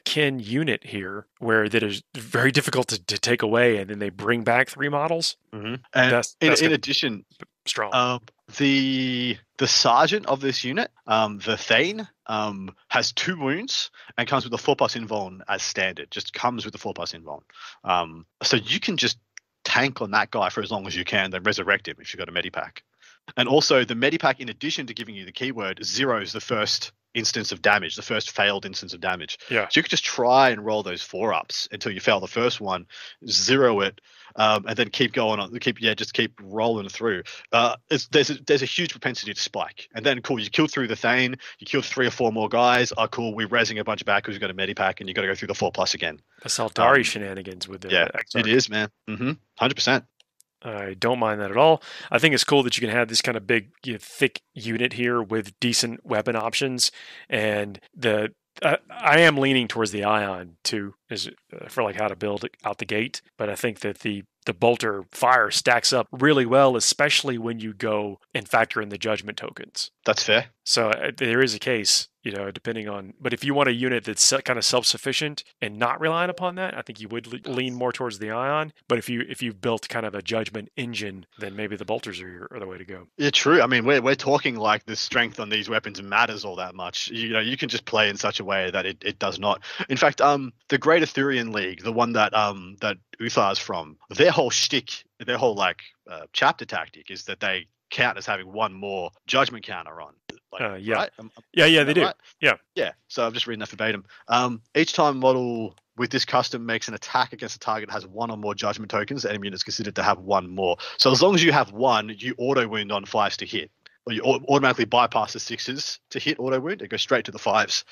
kin unit here where that is very difficult to take away, and then they bring back 3 models. Mm-hmm. And that's in addition, strong. The sergeant of this unit, Votann, has 2 wounds and comes with a 4+ invuln as standard. Just comes with a 4+ invuln. So you can just tank on that guy for as long as you can, then resurrect him if you've got a medipack. And also the medipack, in addition to giving you the keyword, zeros the first instance of damage, the first failed instance of damage. Yeah. So you could just try and roll those 4-ups until you fail the first one, 0 it, and then keep going on. Just keep rolling through. There's a huge propensity to spike. And then cool, you kill through the Thane, you kill 3 or 4 more guys. Cool, we're rezzing a bunch back because you've got a medipack, and you got to go through the 4+ again. That's Aldari shenanigans with the it is, man. 100%. I don't mind that at all. I think it's cool that you can have this kind of big, thick unit here with decent weapon options. And I am leaning towards the ion too, for like how to build out the gate. But I think that the bolter fire stacks up really well, especially when you go and factor in the judgment tokens. That's fair. So there is a case, depending on. But if you want a unit that's kind of self-sufficient and not relying upon that, I think you would lean more towards the ion. But if you've built kind of a judgment engine, then maybe the bolters are the way to go. Yeah, true. I mean, we're talking like the strength on these weapons matters all that much. You can just play in such a way that it does not. In fact, the Great Arthurian League, the one that Uthar's from, their whole shtick, their whole chapter tactic is that they count as having 1 more judgment counter on. Yeah. Right? They do. Right? Yeah. So I'm just reading that verbatim. Each time model with this custom makes an attack against a target that has 1 or more judgment tokens, the enemy unit is considered to have 1 more. So as long as you have 1, you auto wound on 5s to hit. Or you automatically bypass the 6s to hit auto wound and go straight to the 5s.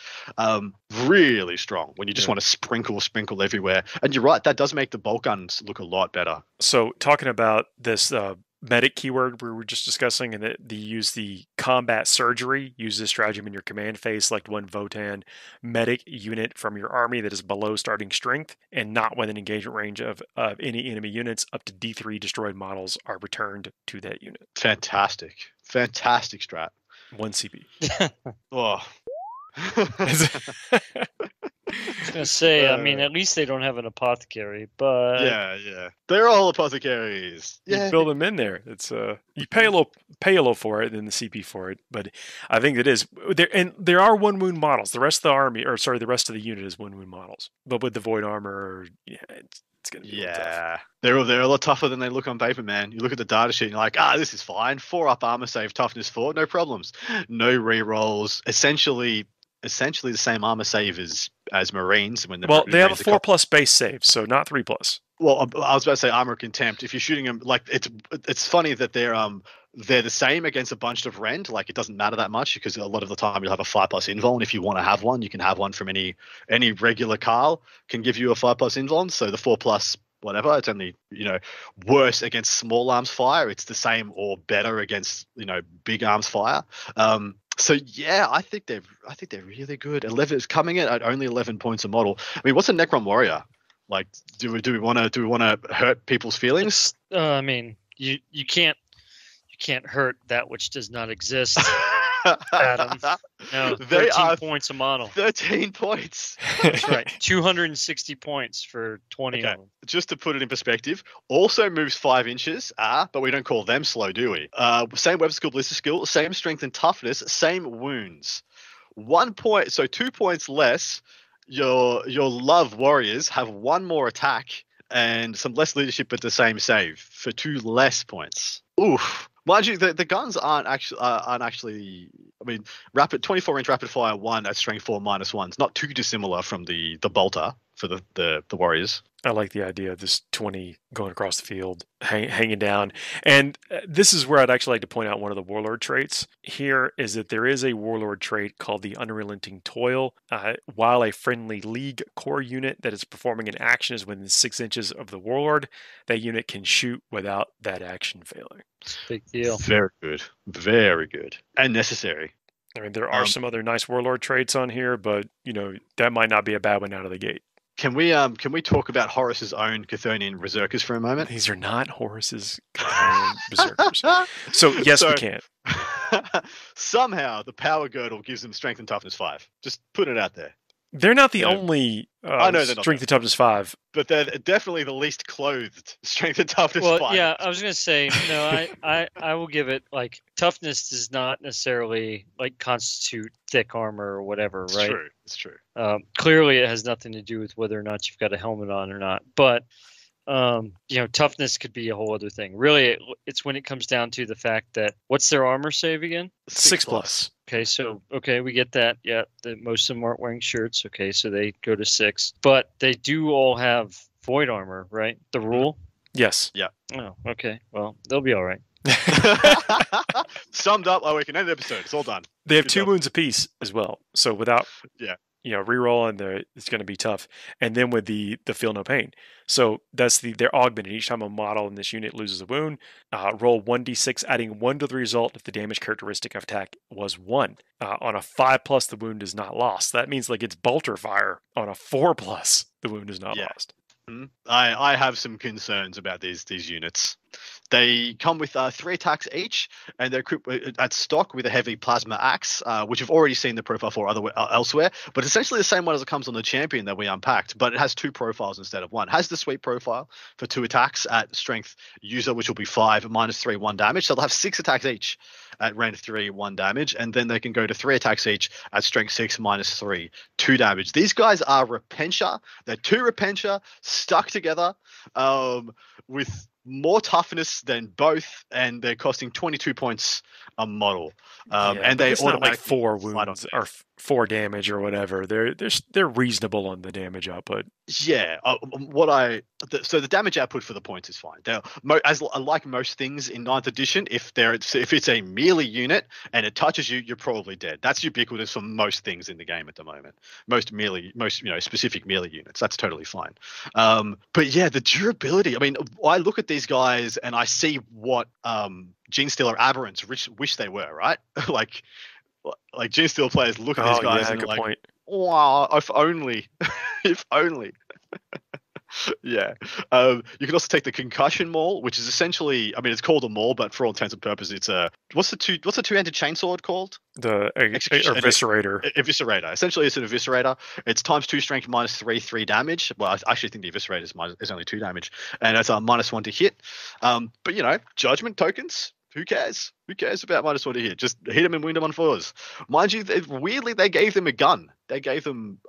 Really strong when you just want to sprinkle everywhere. And you're right, that does make the bolt guns look a lot better. So talking about this medic keyword we were just discussing, and that they use the combat surgery, use this stratagem in your command phase, select 1 Votann medic unit from your army that is below starting strength and not within engagement range of any enemy units. Up to D3 destroyed models are returned to that unit. Fantastic strat. 1 CP. Oh. I was going to say, I mean, at least they don't have an apothecary, but yeah, they're all apothecaries. You build them in there. It's you pay a little for it, and the CP for it. But I think it is there, and there are 1 wound models. The rest of the rest of the unit is 1 wound models. But with the void armor, it's gonna be tough. They're a lot tougher than they look on paper, man. You look at the data sheet and you're like, this is fine. 4-up armor save, toughness 4, no problems. No rerolls. Essentially the same armor save as Marines. They have a 4+ base save, so not 3+. Well, I was about to say armor of contempt. If you're shooting them, it's funny that they're the same against a bunch of rend. Like, it doesn't matter that much because a lot of the time you'll have a 5+ invuln. If you want to have one, you can have one from any regular Carl can give you a 5+ invuln. So the 4+ whatever, it's only worse against small arms fire. It's the same or better against big arms fire. So yeah, I think they're really good. 11 is coming in at only 11 points a model. I mean, what's a Necron Warrior? Like, do we want to hurt people's feelings? I mean, you can't hurt that which does not exist. Adam. No, 13 points a model. 13 points. That's right. 260 points for 20 of them. Just to put it in perspective, also moves 5 inches, but we don't call them slow, do we? Same weapon skill, ballistic skill, same strength and toughness, same wounds. 1 point, so 2 points less. Your love warriors have 1 more attack and some less leadership, but the same save for 2 less points. Oof. Mind you, the guns aren't actually. I mean, 24-inch rapid fire 1 at strength 4 -1's not too dissimilar from the bolter for the warriors. I like the idea of this 20 going across the field, hanging down. And this is where I'd actually like to point out one of the Warlord traits here is that there is a Warlord trait called the Unrelenting Toil. While a friendly League core unit that is performing an action is within 6 inches of the Warlord, that unit can shoot without that action failing. Big deal. Very good. Very good. And necessary. I mean, there are some other nice Warlord traits on here, but, that might not be a bad one out of the gate. Can we talk about Horus's own Chthonian Berserkers for a moment? These are not Horus's Chthonian Berserkers. So, yes, we can. Somehow, the power girdle gives them strength and toughness 5. Just put it out there. They're not the only strength and toughness 5. But they're definitely the least clothed strength and toughness 5. Well, yeah, I was going to say, no, I will give it, like, toughness does not necessarily, like, constitute thick armor or whatever, right? It's true. Clearly, it has nothing to do with whether or not you've got a helmet on or not. But, toughness could be a whole other thing. Really, it's when it comes down to the fact that, what's their armor save again? 6+. Okay, we get that. Yeah, most of them aren't wearing shirts. Okay, so they go to 6. But they do all have void armor, right? The rule? Yes. Yeah. Oh, okay. Well, they'll be all right. Summed up, we can end the episode. It's all done. They have 2 wounds apiece as well. So without reroll, and it's going to be tough. And then with the feel no pain. So that's they're augmented. Each time a model in this unit loses a wound, roll 1d6, adding 1 to the result if the damage characteristic of attack was 1. On a 5+, the wound is not lost. That means like it's bolter fire. On a 4+, the wound is not lost. I have some concerns about these units. They come with 3 attacks each, and they're equipped at stock with a heavy plasma axe, which we've already seen the profile for elsewhere. But essentially the same one as it comes on the champion that we unpacked, but it has 2 profiles instead of 1. It has the sweep profile for 2 attacks at strength user, which will be 5 -3 1 damage. So they'll have 6 attacks each at range 3 1 damage, and then they can go to 3 attacks each at strength 6 -3 2 damage. These guys are Repentia. They're 2 Repentia stuck together with more toughness than both, and they're costing 22 points a model. And they it's not like 4 wounds or 4 damage or whatever. They're reasonable on the damage output. Yeah, so the damage output for the points is fine. They're like most things in 9th edition, if it's a melee unit and it touches you, you're probably dead. That's ubiquitous for most things in the game at the moment. Most specific melee units. That's totally fine. But yeah, the durability. I mean, I look at these guys and I see what Genestealer aberrants wish they were, right? like Genestealer players look at these guys and like, point. Wow, if only. If only. Yeah. You can also take the concussion maul, which is essentially, I mean, it's called a maul, but for all intents and purposes, it's a what's the two-handed chainsword called? The eviscerator. Eviscerator. Essentially, it's an eviscerator. It's ×2 strength -3 damage. Well, I actually think the eviscerator is only 2 damage, and it's a -1 to hit. But judgment tokens. Who cares? Who cares about -1 to hit? Just hit them and wound them on 4s. Mind you, weirdly, they gave them a gun. They gave them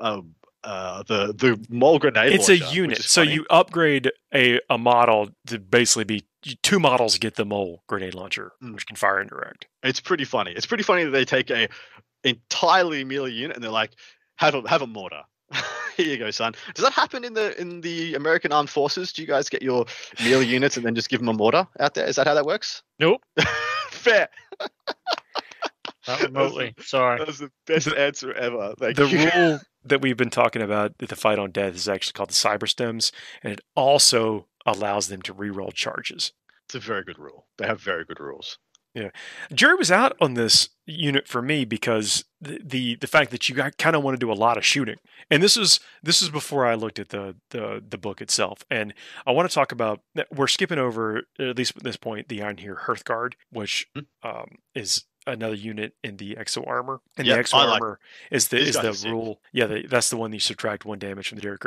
the mole grenade it's launcher, a unit, so you upgrade a model to basically be 2 models get the mole grenade launcher, which can fire indirect. It's pretty funny. It's pretty funny that they take a entirely melee unit and they're like, have a mortar. Here you go, son. Does that happen in the American Armed Forces? Do you guys get your melee units and then just give them a mortar out there? Is that how that works? Nope. Fair. Not remotely. Sorry. That was the best answer ever. Thank the you. rule that we've been talking about, the fight on death, is actually called the cyber stems, and it also allows them to reroll charges. It's a very good rule. They have very good rules. Yeah. Jury was out on this unit for me because the fact that you kind of want to do a lot of shooting, and this is before I looked at the book itself, and I want to talk about. We're skipping over, at least at this point, the Iron here Hearthguard, which is another unit in the Exo Armor, and the Exo Armor is the rule. Yeah, that's the one that you subtract 1 damage from the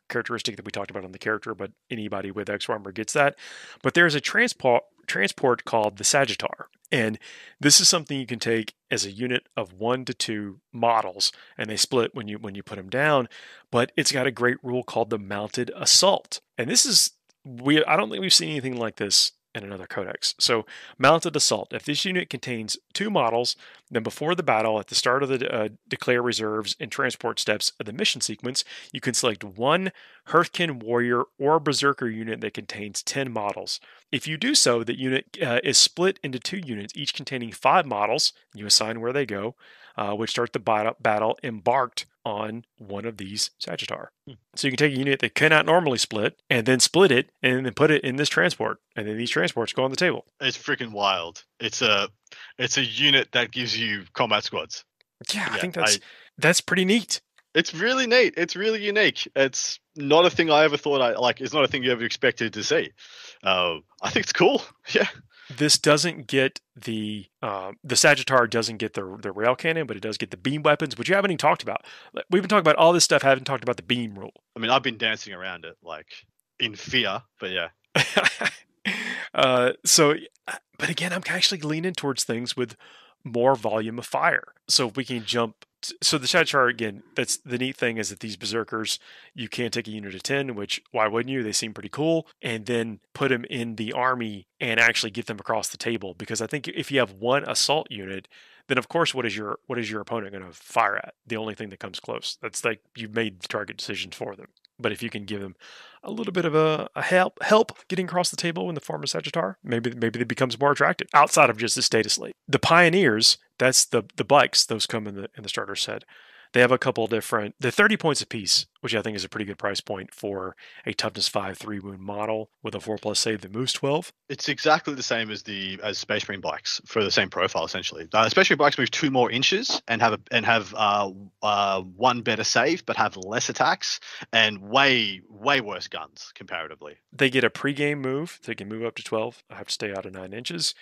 characteristic that we talked about on the character, but anybody with Exo Armor gets that. But there's a transport called the Sagittar, and this is something you can take as a unit of 1 to 2 models, and they split when you put them down. But it's got a great rule called the Mounted Assault, and this is I don't think we've seen anything like this in another codex. So, Mounted Assault. If this unit contains 2 models, then before the battle, at the start of the declare reserves and transport steps of the mission sequence, you can select 1 Hearthkin Warrior or Berserker unit that contains 10 models. If you do so, the unit is split into 2 units, each containing 5 models. You assign where they go, which start the battle embarked on one of these Sagittar. So you can take a unit that cannot normally split, and then split it, and then put it in this transport, and then these transports go on the table. It's freaking wild. It's a unit that gives you combat squads. Yeah, I think that's pretty neat. It's really neat. It's really unique. It's not a thing I ever thought it's not a thing you ever expected to see. I think it's cool. Yeah. This doesn't get the Sagittar doesn't get the rail cannon, but it does get the beam weapons, which you haven't even talked about. We've been talking about all this stuff, haven't talked about the beam rule. I mean, I've been dancing around it in fear, but yeah. But again, I'm actually leaning towards things with more volume of fire. So if we can jump. So the Sagittar, again, that's the neat thing is that these Berserkers, you can take a unit of 10, which why wouldn't you? They seem pretty cool. And then put them in the army and actually get them across the table. Because I think if you have 1 assault unit, then of course, what is your opponent going to fire at? The only thing that comes close. That's like you've made the target decisions for them. But if you can give them a little bit of a help getting across the table in the form of Sagittar, maybe it becomes more attractive outside of just the status slate. The Pioneers, that's the bikes. Those come in the starter set. They have a couple different. They're 30 points apiece, which I think is a pretty good price point for a toughness 5 3-wound model with a 4+ save that moves 12. It's exactly the same as Space Marine bikes for the same profile essentially. Space Marine bikes move 2 more inches and have 1 better save, but have less attacks and way worse guns comparatively. They get a pregame move. They can move up to 12. I have to stay out of 9 inches.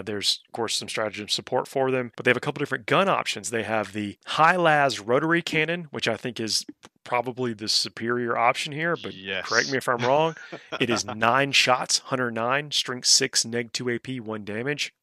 There's, of course, some stratagem support for them, but they have a couple different gun options. They have the high-las rotary cannon, which I think is probably the superior option here, but correct me if I'm wrong. It is 9 shots, 109, strength 6, neg 2 AP, 1 damage.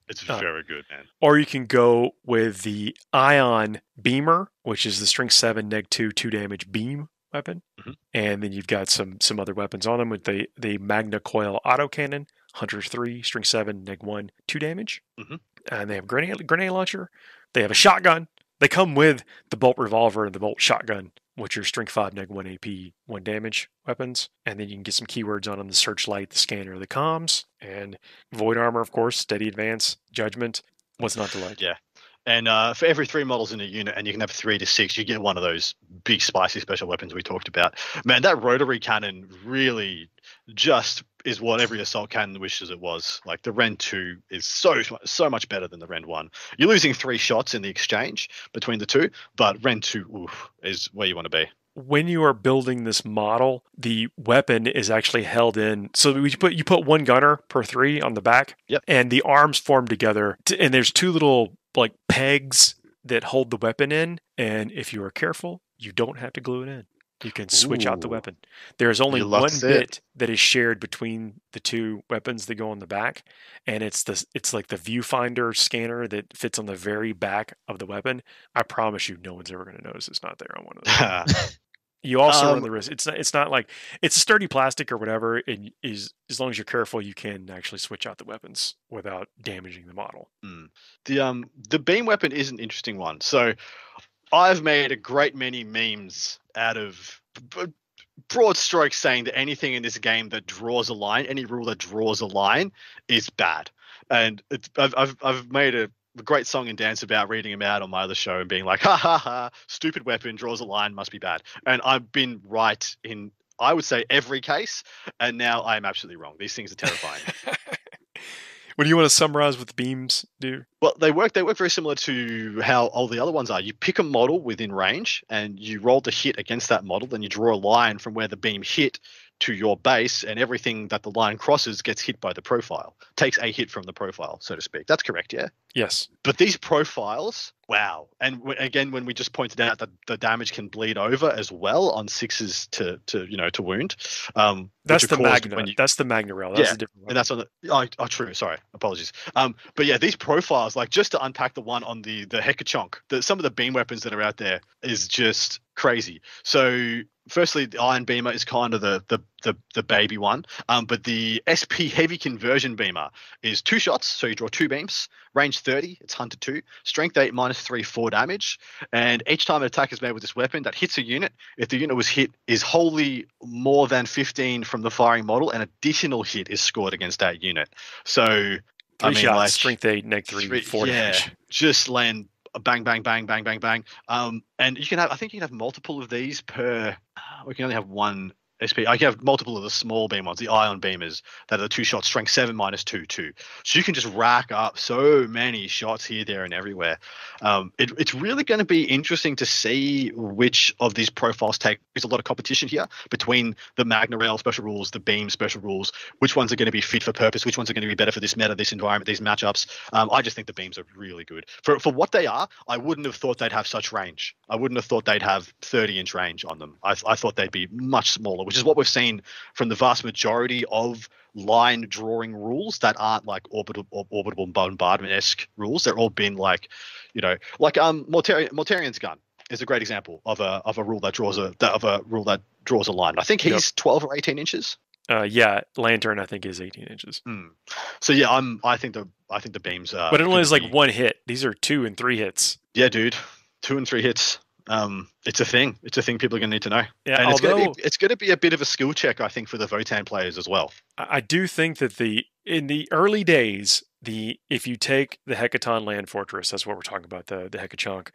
It's very good, man. Or you can go with the Ion Beamer, which is the strength 7, neg 2, 2 damage beam weapon. Mm-hmm. And then you've got some other weapons on them with the Magna Coil autocannon, Hunter 3, strength 7, neg 1, 2 damage. Mm-hmm. And they have grenade launcher. They have a shotgun. They come with the bolt revolver and the bolt shotgun, which are strength 5, neg 1 AP, 1 damage weapons. And then you can get some keywords on them: the searchlight, the scanner, the comms, and void armor, of course, steady advance, judgment. What's not to like? Yeah. And for every 3 models in a unit, and you can have 3 to 6, you get one of those big spicy special weapons we talked about. Man, that rotary cannon really just is what every assault cannon wishes it was. Like the Ren 2 is so much better than the Ren 1. You're losing 3 shots in the exchange between the 2, but Ren 2 is where you want to be. When you are building this model, the weapon is actually held in. So you put 1 gunner per 3 on the back. Yep. And the arms form together. And there's 2 little pegs that hold the weapon in. And if you are careful, you don't have to glue it in. You can switch out the weapon. There is only 1 bit that is shared between the 2 weapons that go on the back, and it's like the viewfinder scanner that fits on the very back of the weapon. I promise you, no one's ever going to notice it's not there on one of those. You also run the risk. It's not like it's a sturdy plastic or whatever. And as long as you're careful, you can actually switch out the weapons without damaging the model. The beam weapon is an interesting one. So I've made a great many memes out of broad strokes saying that anything in this game that draws a line, any rule that draws a line, is bad. And I've made a great song and dance about reading them out on my other show and being like, ha ha ha, stupid weapon, draws a line, must be bad. And I've been right in, I would say, every case, and now I'm absolutely wrong. These things are terrifying. What do you want to summarize what the beams do? Well, they work very similar to how all the other ones are. You pick a model within range and you roll the hit against that model, then you draw a line from where the beam hit to your base, and everything that the line crosses gets hit by the profile. Takes a hit from the profile, so to speak. That's correct, yeah? Yes. But these profiles, wow. And again, when we just pointed out that the damage can bleed over as well on 6s to wound. That's the Magna. That's the Magna rail. That's a different one. And that's on the true. Sorry, apologies. But yeah, these profiles, like just to unpack the one on the Hekachonk, some of the beam weapons that are out there is just crazy. So firstly, the Iron Beamer is kind of the baby one, but the SP Heavy Conversion Beamer is 2 shots, so you draw 2 beams, range 30, it's hunted 2, strength 8, -3, 4 damage, and each time an attack is made with this weapon that hits a unit, if the unit was hit is wholly more than 15 from the firing model, an additional hit is scored against that unit. So 3 shots, like, strength 8, -3, 4 damage. Just land bang, bang, bang, bang, bang, bang. And you can have, I think you can have multiple of these per. We can only have one SP. I can have multiple of the small beam ones, the ion beamers, that are 2 shots, strength 7, -2, 2. So you can just rack up so many shots here, there, and everywhere. It's really going to be interesting to see which of these profiles take. There's a lot of competition here between the Magna Rail special rules, the beam special rules. Which ones are going to be fit for purpose? Which ones are going to be better for this meta, this environment, these matchups? I just think the beams are really good. For what they are, I wouldn't have thought they'd have such range. I wouldn't have thought they'd have 30-inch range on them. I thought they'd be much smaller, which is what we've seen from the vast majority of line drawing rules that aren't like orbital bombardment-esque rules. They're all been like, Mortarian's gun is a great example of a rule that draws a line. I think he's 12 or 18 inches. Yeah, Lantern I think is 18 inches. So yeah, I think the beams are. But it only is like 1 hit. These are 2 and 3 hits. Yeah, dude, 2 and 3 hits. It's a thing. It's a thing people are going to need to know. Yeah, and it's going to be a bit of a skill check, I think, for the Votann players as well. I do think that in the early days, if you take the Hecaton Land Fortress, that's what we're talking about, the Hekachonk,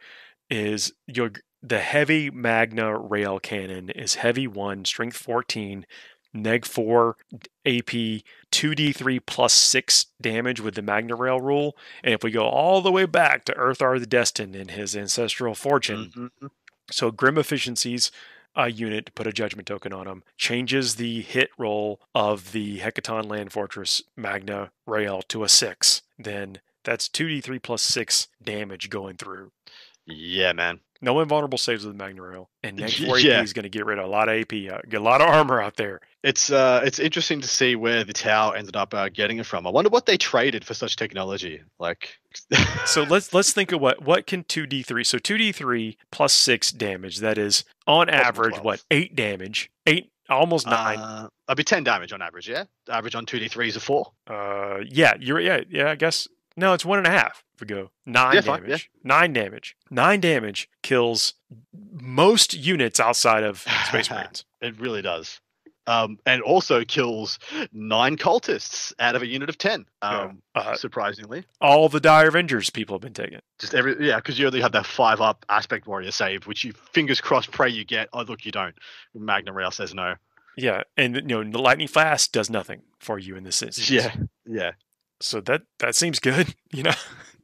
is the heavy Magna Rail Cannon is heavy 1, strength 14, neg 4 AP, 2d3 plus 6 damage with the Magna Rail rule. And if we go all the way back to Earthar the Destined and his ancestral fortune, so Grim Efficiencies unit to put a judgment token on him changes the hit roll of the Hecaton Land Fortress Magna Rail to a 6. Then that's 2d3 plus 6 damage going through. Yeah, man. No invulnerable saves with the Magna Rail, and neg 4 AP is going to get rid of a lot of AP, get a lot of armor out there. It's interesting to see where the Tau ended up getting it from. I wonder what they traded for such technology. Like, so let's think of what can 2d3. So 2d3 plus 6 damage. That is on average 8 damage, 8 almost 9. It'd be 10 damage on average. Yeah, average on 2d3 is a 4. Yeah, I guess. No, it's 1.5. If we go 9 damage, 9 damage, 9 damage kills most units outside of Space Marines. It really does. And also kills 9 cultists out of a unit of 10. Surprisingly, all the Dire Avengers people have been taken. Just because you only have that 5-up Aspect Warrior save, which you fingers crossed pray you get. Oh, look, you don't. Magna Rail says no. Yeah, and the Lightning Fast does nothing for you in this instance. Yeah. So that seems good,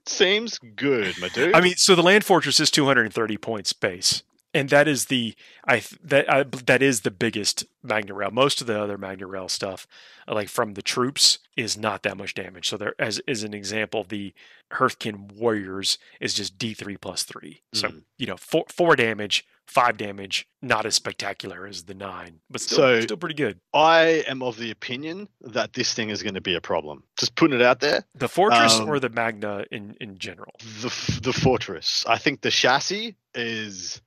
Seems good, my dude. I mean, so the Land Fortress is 230 points base, and that is that is the biggest Magna Rail. Most of the other Magna Rail stuff, like from the troops, is not that much damage. So there, as an example, the Hearthkin Warriors is just D3 plus 3. So 4 damage. 5 damage, not as spectacular as the 9, but still pretty good. I am of the opinion that this thing is going to be a problem. Just putting it out there. The Fortress or the Magna in general? The Fortress. I think the chassis is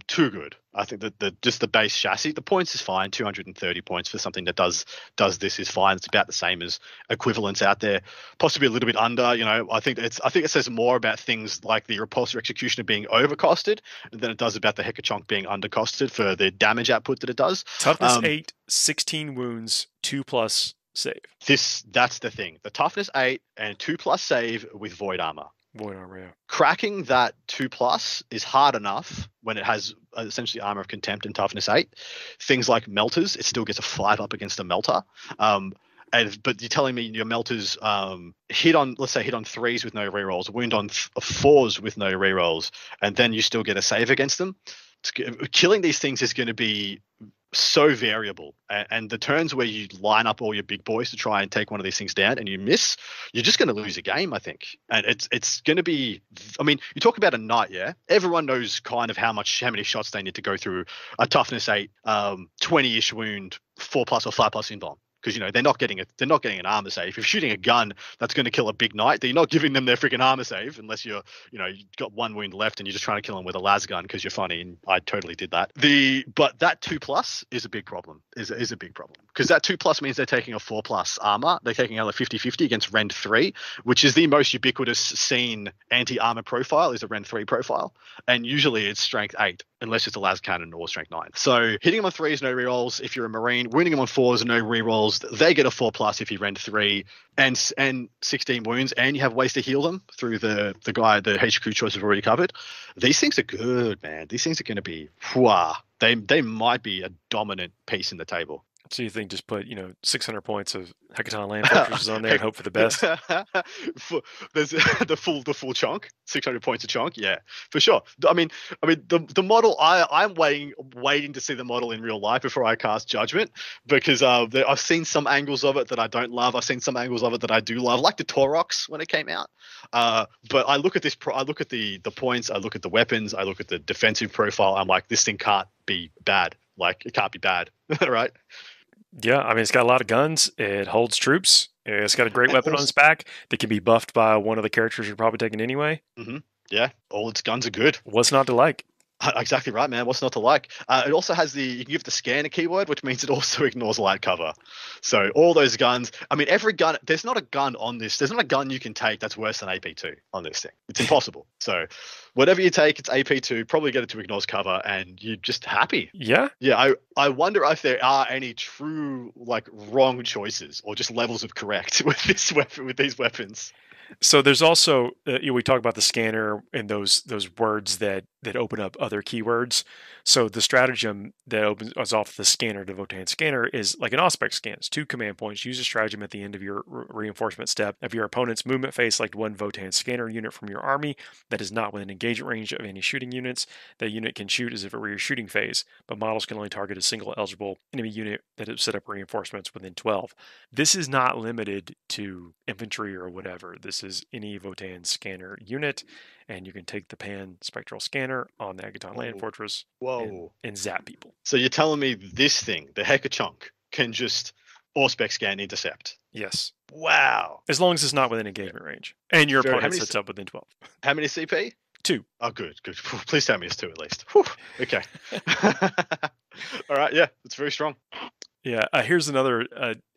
too good. I think that just the base chassis, the points is fine. 230 points for something that does this is fine. It's about the same as equivalents out there. Possibly a little bit under. I think it says more about things like the Repulsor Executioner being overcosted than it does about the Hekachonk being undercosted for the damage output that it does. Toughness 8, 16 wounds, 2+ save. That's the thing. The toughness 8 and 2+ save with void armor. Void armor, yeah. Cracking that 2+ is hard enough when it has essentially armor of contempt and toughness 8. Things like melters, it still gets a 5 up against a melter. but you're telling me your melters hit on 3s with no rerolls, wound on 4s with no rerolls, and then you still get a save against them. Killing these things is going to be so variable, and the turns where you line up all your big boys to try and take one of these things down and you miss, you're just going to lose a game, I think. And it's going to be, I mean, you talk about a knight, yeah, everyone knows kind of how many shots they need to go through a toughness 8, 20-ish wound, 4+ or 5+ in bomb. Because they're not getting an armor save. If you're shooting a gun that's going to kill a big knight, you're not giving them their freaking armor save unless you've got 1 wound left and you're just trying to kill them with a las gun because you're funny, and I totally did that. But that 2+ is a big problem. Is a big problem because that 2+ means they're taking a 4+ armor. They're taking another 50/50 against Rend 3, which is the most ubiquitous seen anti-armor profile is a Rend 3 profile, and usually it's strength 8 unless it's a las cannon or strength 9. So hitting them on 3s, no rerolls. If you're a marine, winning them on 4s, no rerolls. They get a 4+ if you rend 3 and 16 wounds, and you have ways to heal them through the HQ choice we've already covered. These things are good, man. These things are going to be, they might be a dominant piece in the table. So you think just put 600 points of Hecaton land fortresses on there and hope for the best? There's the full chunk, 600 points a chunk, yeah, for sure. I mean the model. I'm waiting to see the model in real life before I cast judgment, because I've seen some angles of it that I don't love. I've seen some angles of it that I do love, like the Taurox when it came out. But I look at this. I look at the points. I look at the weapons. I look at the defensive profile. I'm like, this thing can't be bad. Like, it can't be bad, right? Yeah, I mean, it's got a lot of guns. It holds troops. It's got a great weapon on its back that can be buffed by one of the characters you're probably taking anyway. Mm-hmm. Yeah, all its guns are good. What's not to like? Exactly right, man. What's not to like? It also has you can give the scanner keyword, which means it also ignores light cover. So all those guns, I mean, every gun, there's not a gun on this. There's not a gun you can take that's worse than AP2 on this thing. It's impossible. So whatever you take, it's AP2, probably get it to ignores cover, and you're just happy. Yeah. Yeah. I wonder if there are any true, like, wrong choices or just levels of correct with this weapon, with these weapons. So there's also we talk about the scanner and those words that open up other keywords. So the stratagem that opens off the scanner to Votann scanner is like an Auspex scan. It's 2 command points. Use a stratagem at the end of your reinforcement step. If your opponent's movement phase, select 1 Votann scanner unit from your army that is not within engagement range of any shooting units. That unit can shoot as if it were your shooting phase, but models can only target a single eligible enemy unit that has set up reinforcements within 12. This is not limited to infantry or whatever. This is any Votann scanner unit, and you can take the Pan Spectral Scanner on the Hecaton Land Fortress and zap people. So you're telling me this thing, the Hekachunk, can just Auspex scan intercept? Yes. Wow. As long as it's not within engagement range, and your opponent sets up within 12. How many CP? 2. Oh, good. Please tell me it's 2 at least. Whew. Okay. All right. Yeah, it's very strong. Yeah, here's another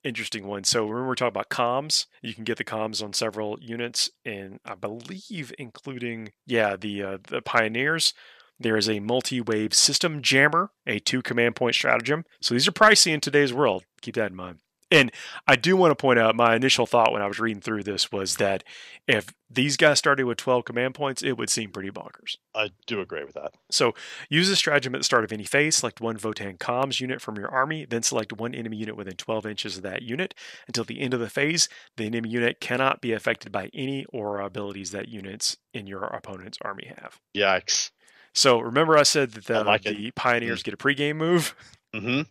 interesting one. So remember, we're talking about comms. You can get the comms on several units, and I believe including, the Pioneers. There is a multi-wave system jammer, a 2 command point stratagem. So these are pricey in today's world. Keep that in mind. And I do want to point out, my initial thought when I was reading through this was that if these guys started with 12 command points, it would seem pretty bonkers. I do agree with that. So use the stratagem at the start of any phase. Select 1 Votann comms unit from your army, then select 1 enemy unit within 12 inches of that unit. Until the end of the phase, the enemy unit cannot be affected by any aura abilities that units in your opponent's army have. Yikes. So remember I said that the Pioneers get a pregame move? I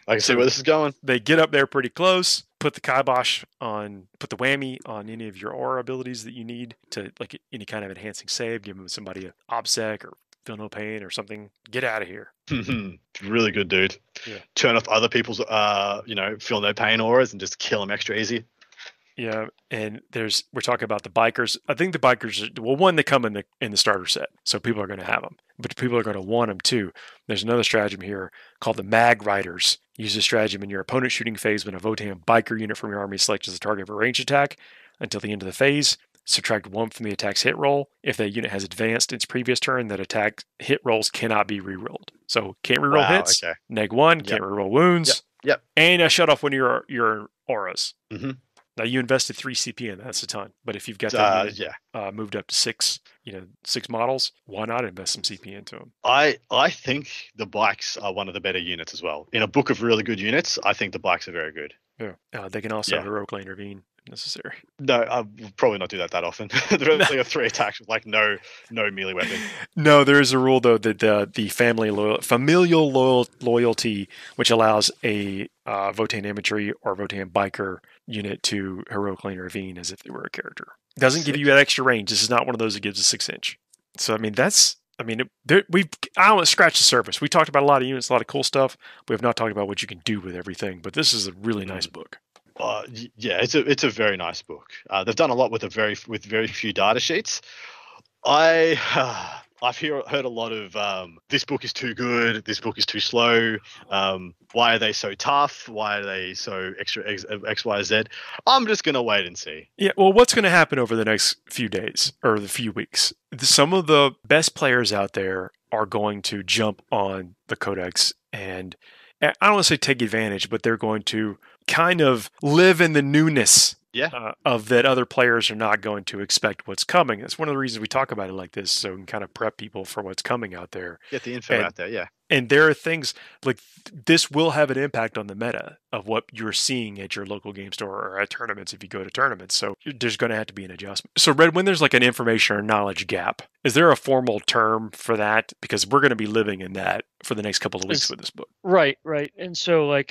can see where this is going. They get up there pretty close, put the kibosh on, put the whammy on any of your aura abilities that you need to, like, any kind of enhancing save, give them somebody an obsec or feel no pain or something. Get out of here. Really good, dude. Yeah. Turn off other people's, feel no pain auras and just kill them extra easy. Yeah, and we're talking about the bikers. I think the bikers, one, they come in the starter set, so people are going to have them, but people are going to want them too. There's another stratagem here called the Mag Riders. Use this stratagem in your opponent's shooting phase when a Votann biker unit from your army selects as a target of a range attack. Until the end of the phase, subtract 1 from the attack's hit roll. If that unit has advanced its previous turn, that attack hit rolls cannot be rerolled. So can't reroll hits. Okay. -1, can't reroll wounds. Yep. And shut off one of your auras. Mm-hmm. Now you invested 3 CP in that. That's a ton. But if you've got that moved up to 6 models, why not invest some CP into them? I think the bikes are one of the better units as well. In a book of really good units, I think the bikes are very good. Yeah. They can also Yeah. heroically intervene if necessary. No, I will probably not do that often. There are only 3 attacks with like no melee weapon. No, there is a rule though that the familial loyalty, which allows a Votann infantry or Votann biker unit to heroically intervene as if they were a character. Doesn't give you that extra range. This is not one of those that gives a 6-inch. So I mean I want to scratch the surface. We talked about a lot of units, a lot of cool stuff. We have not talked about what you can do with everything. But this is a really nice book. Yeah, it's a very nice book. They've done a lot with very few data sheets. I've heard a lot of this book is too good, this book is too slow. Why are they so tough? Why are they so extra X, Y, Z? I'm just gonna wait and see. Yeah, well, what's going to happen over the next few days or the few weeks? Some of the best players out there are going to jump on the Codex, and I don't want to say take advantage, but they're going to kind of live in the newness of that other players are not going to expect what's coming. That's one of the reasons we talk about it like this, so we can kind of prep people for what's coming out there. Get the info out there, yeah. And there are things like this will have an impact on the meta of what you're seeing at your local game store or at tournaments if you go to tournaments. So there's going to have to be an adjustment. So Red, when there's like an information or knowledge gap, is there a formal term for that? Because we're going to be living in that for the next couple of weeks with this book. Right. And so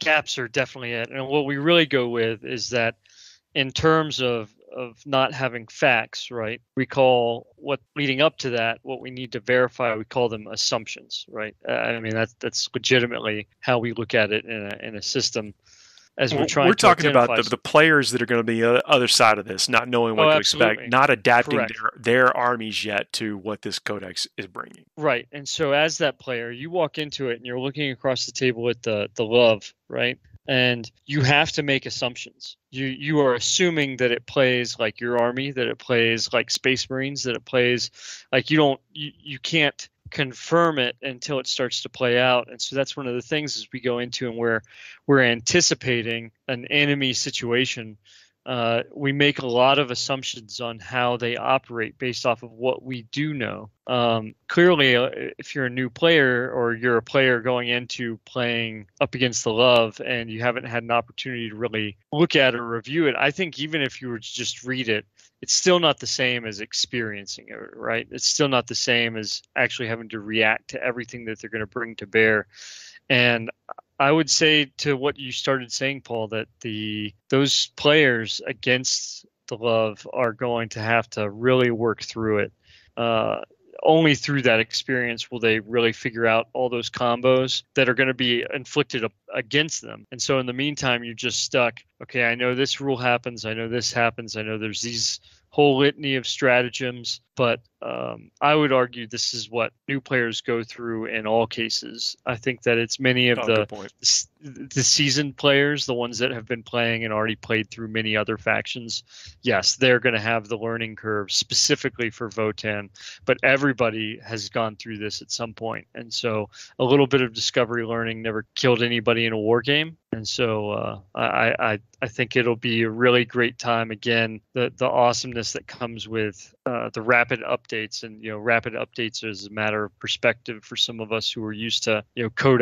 gaps are definitely it. And what we really go with is that in terms of not having facts, right? We call what leading up to that, what we need to verify, we call them assumptions, right? That's legitimately how we look at it in a system as we're trying. We're talking about the players that are going to be on the other side of this, not knowing what to expect, not adapting their armies yet to what this codex is bringing. Right. And so as that player, you walk into it and you're looking across the table at the love, right? And you have to make assumptions. You are assuming that it plays like your army, that it plays like Space Marines, that it plays like you can't confirm it until it starts to play out. And so that's one of the things as we go into and where we're anticipating an enemy situation. We make a lot of assumptions on how they operate based off of what we do know. Clearly, if you're a new player or you're a player going into playing up against the love and you haven't had an opportunity to really look at or review it, I think even if you were to just read it, it's still not the same as experiencing it, right? It's still not the same as actually having to react to everything that they're going to bring to bear. And I would say to what you started saying, Paul, that those players against the love are going to have to really work through it. Only through that experience will they really figure out all those combos that are going to be inflicted against them. And so in the meantime, you're just stuck. Okay, I know this rule happens. I know this happens. I know there's these whole litany of stratagems, but I would argue this is what new players go through in all cases. I think that it's many of the seasoned players, the ones that have been playing and already played through many other factions. Yes, they're going to have the learning curve specifically for Votann, but everybody has gone through this at some point. And so a little bit of discovery learning never killed anybody in a war game. And so I think it'll be a really great time. Again, the awesomeness that comes with the rapid updates, and rapid updates is a matter of perspective for some of us who are used to code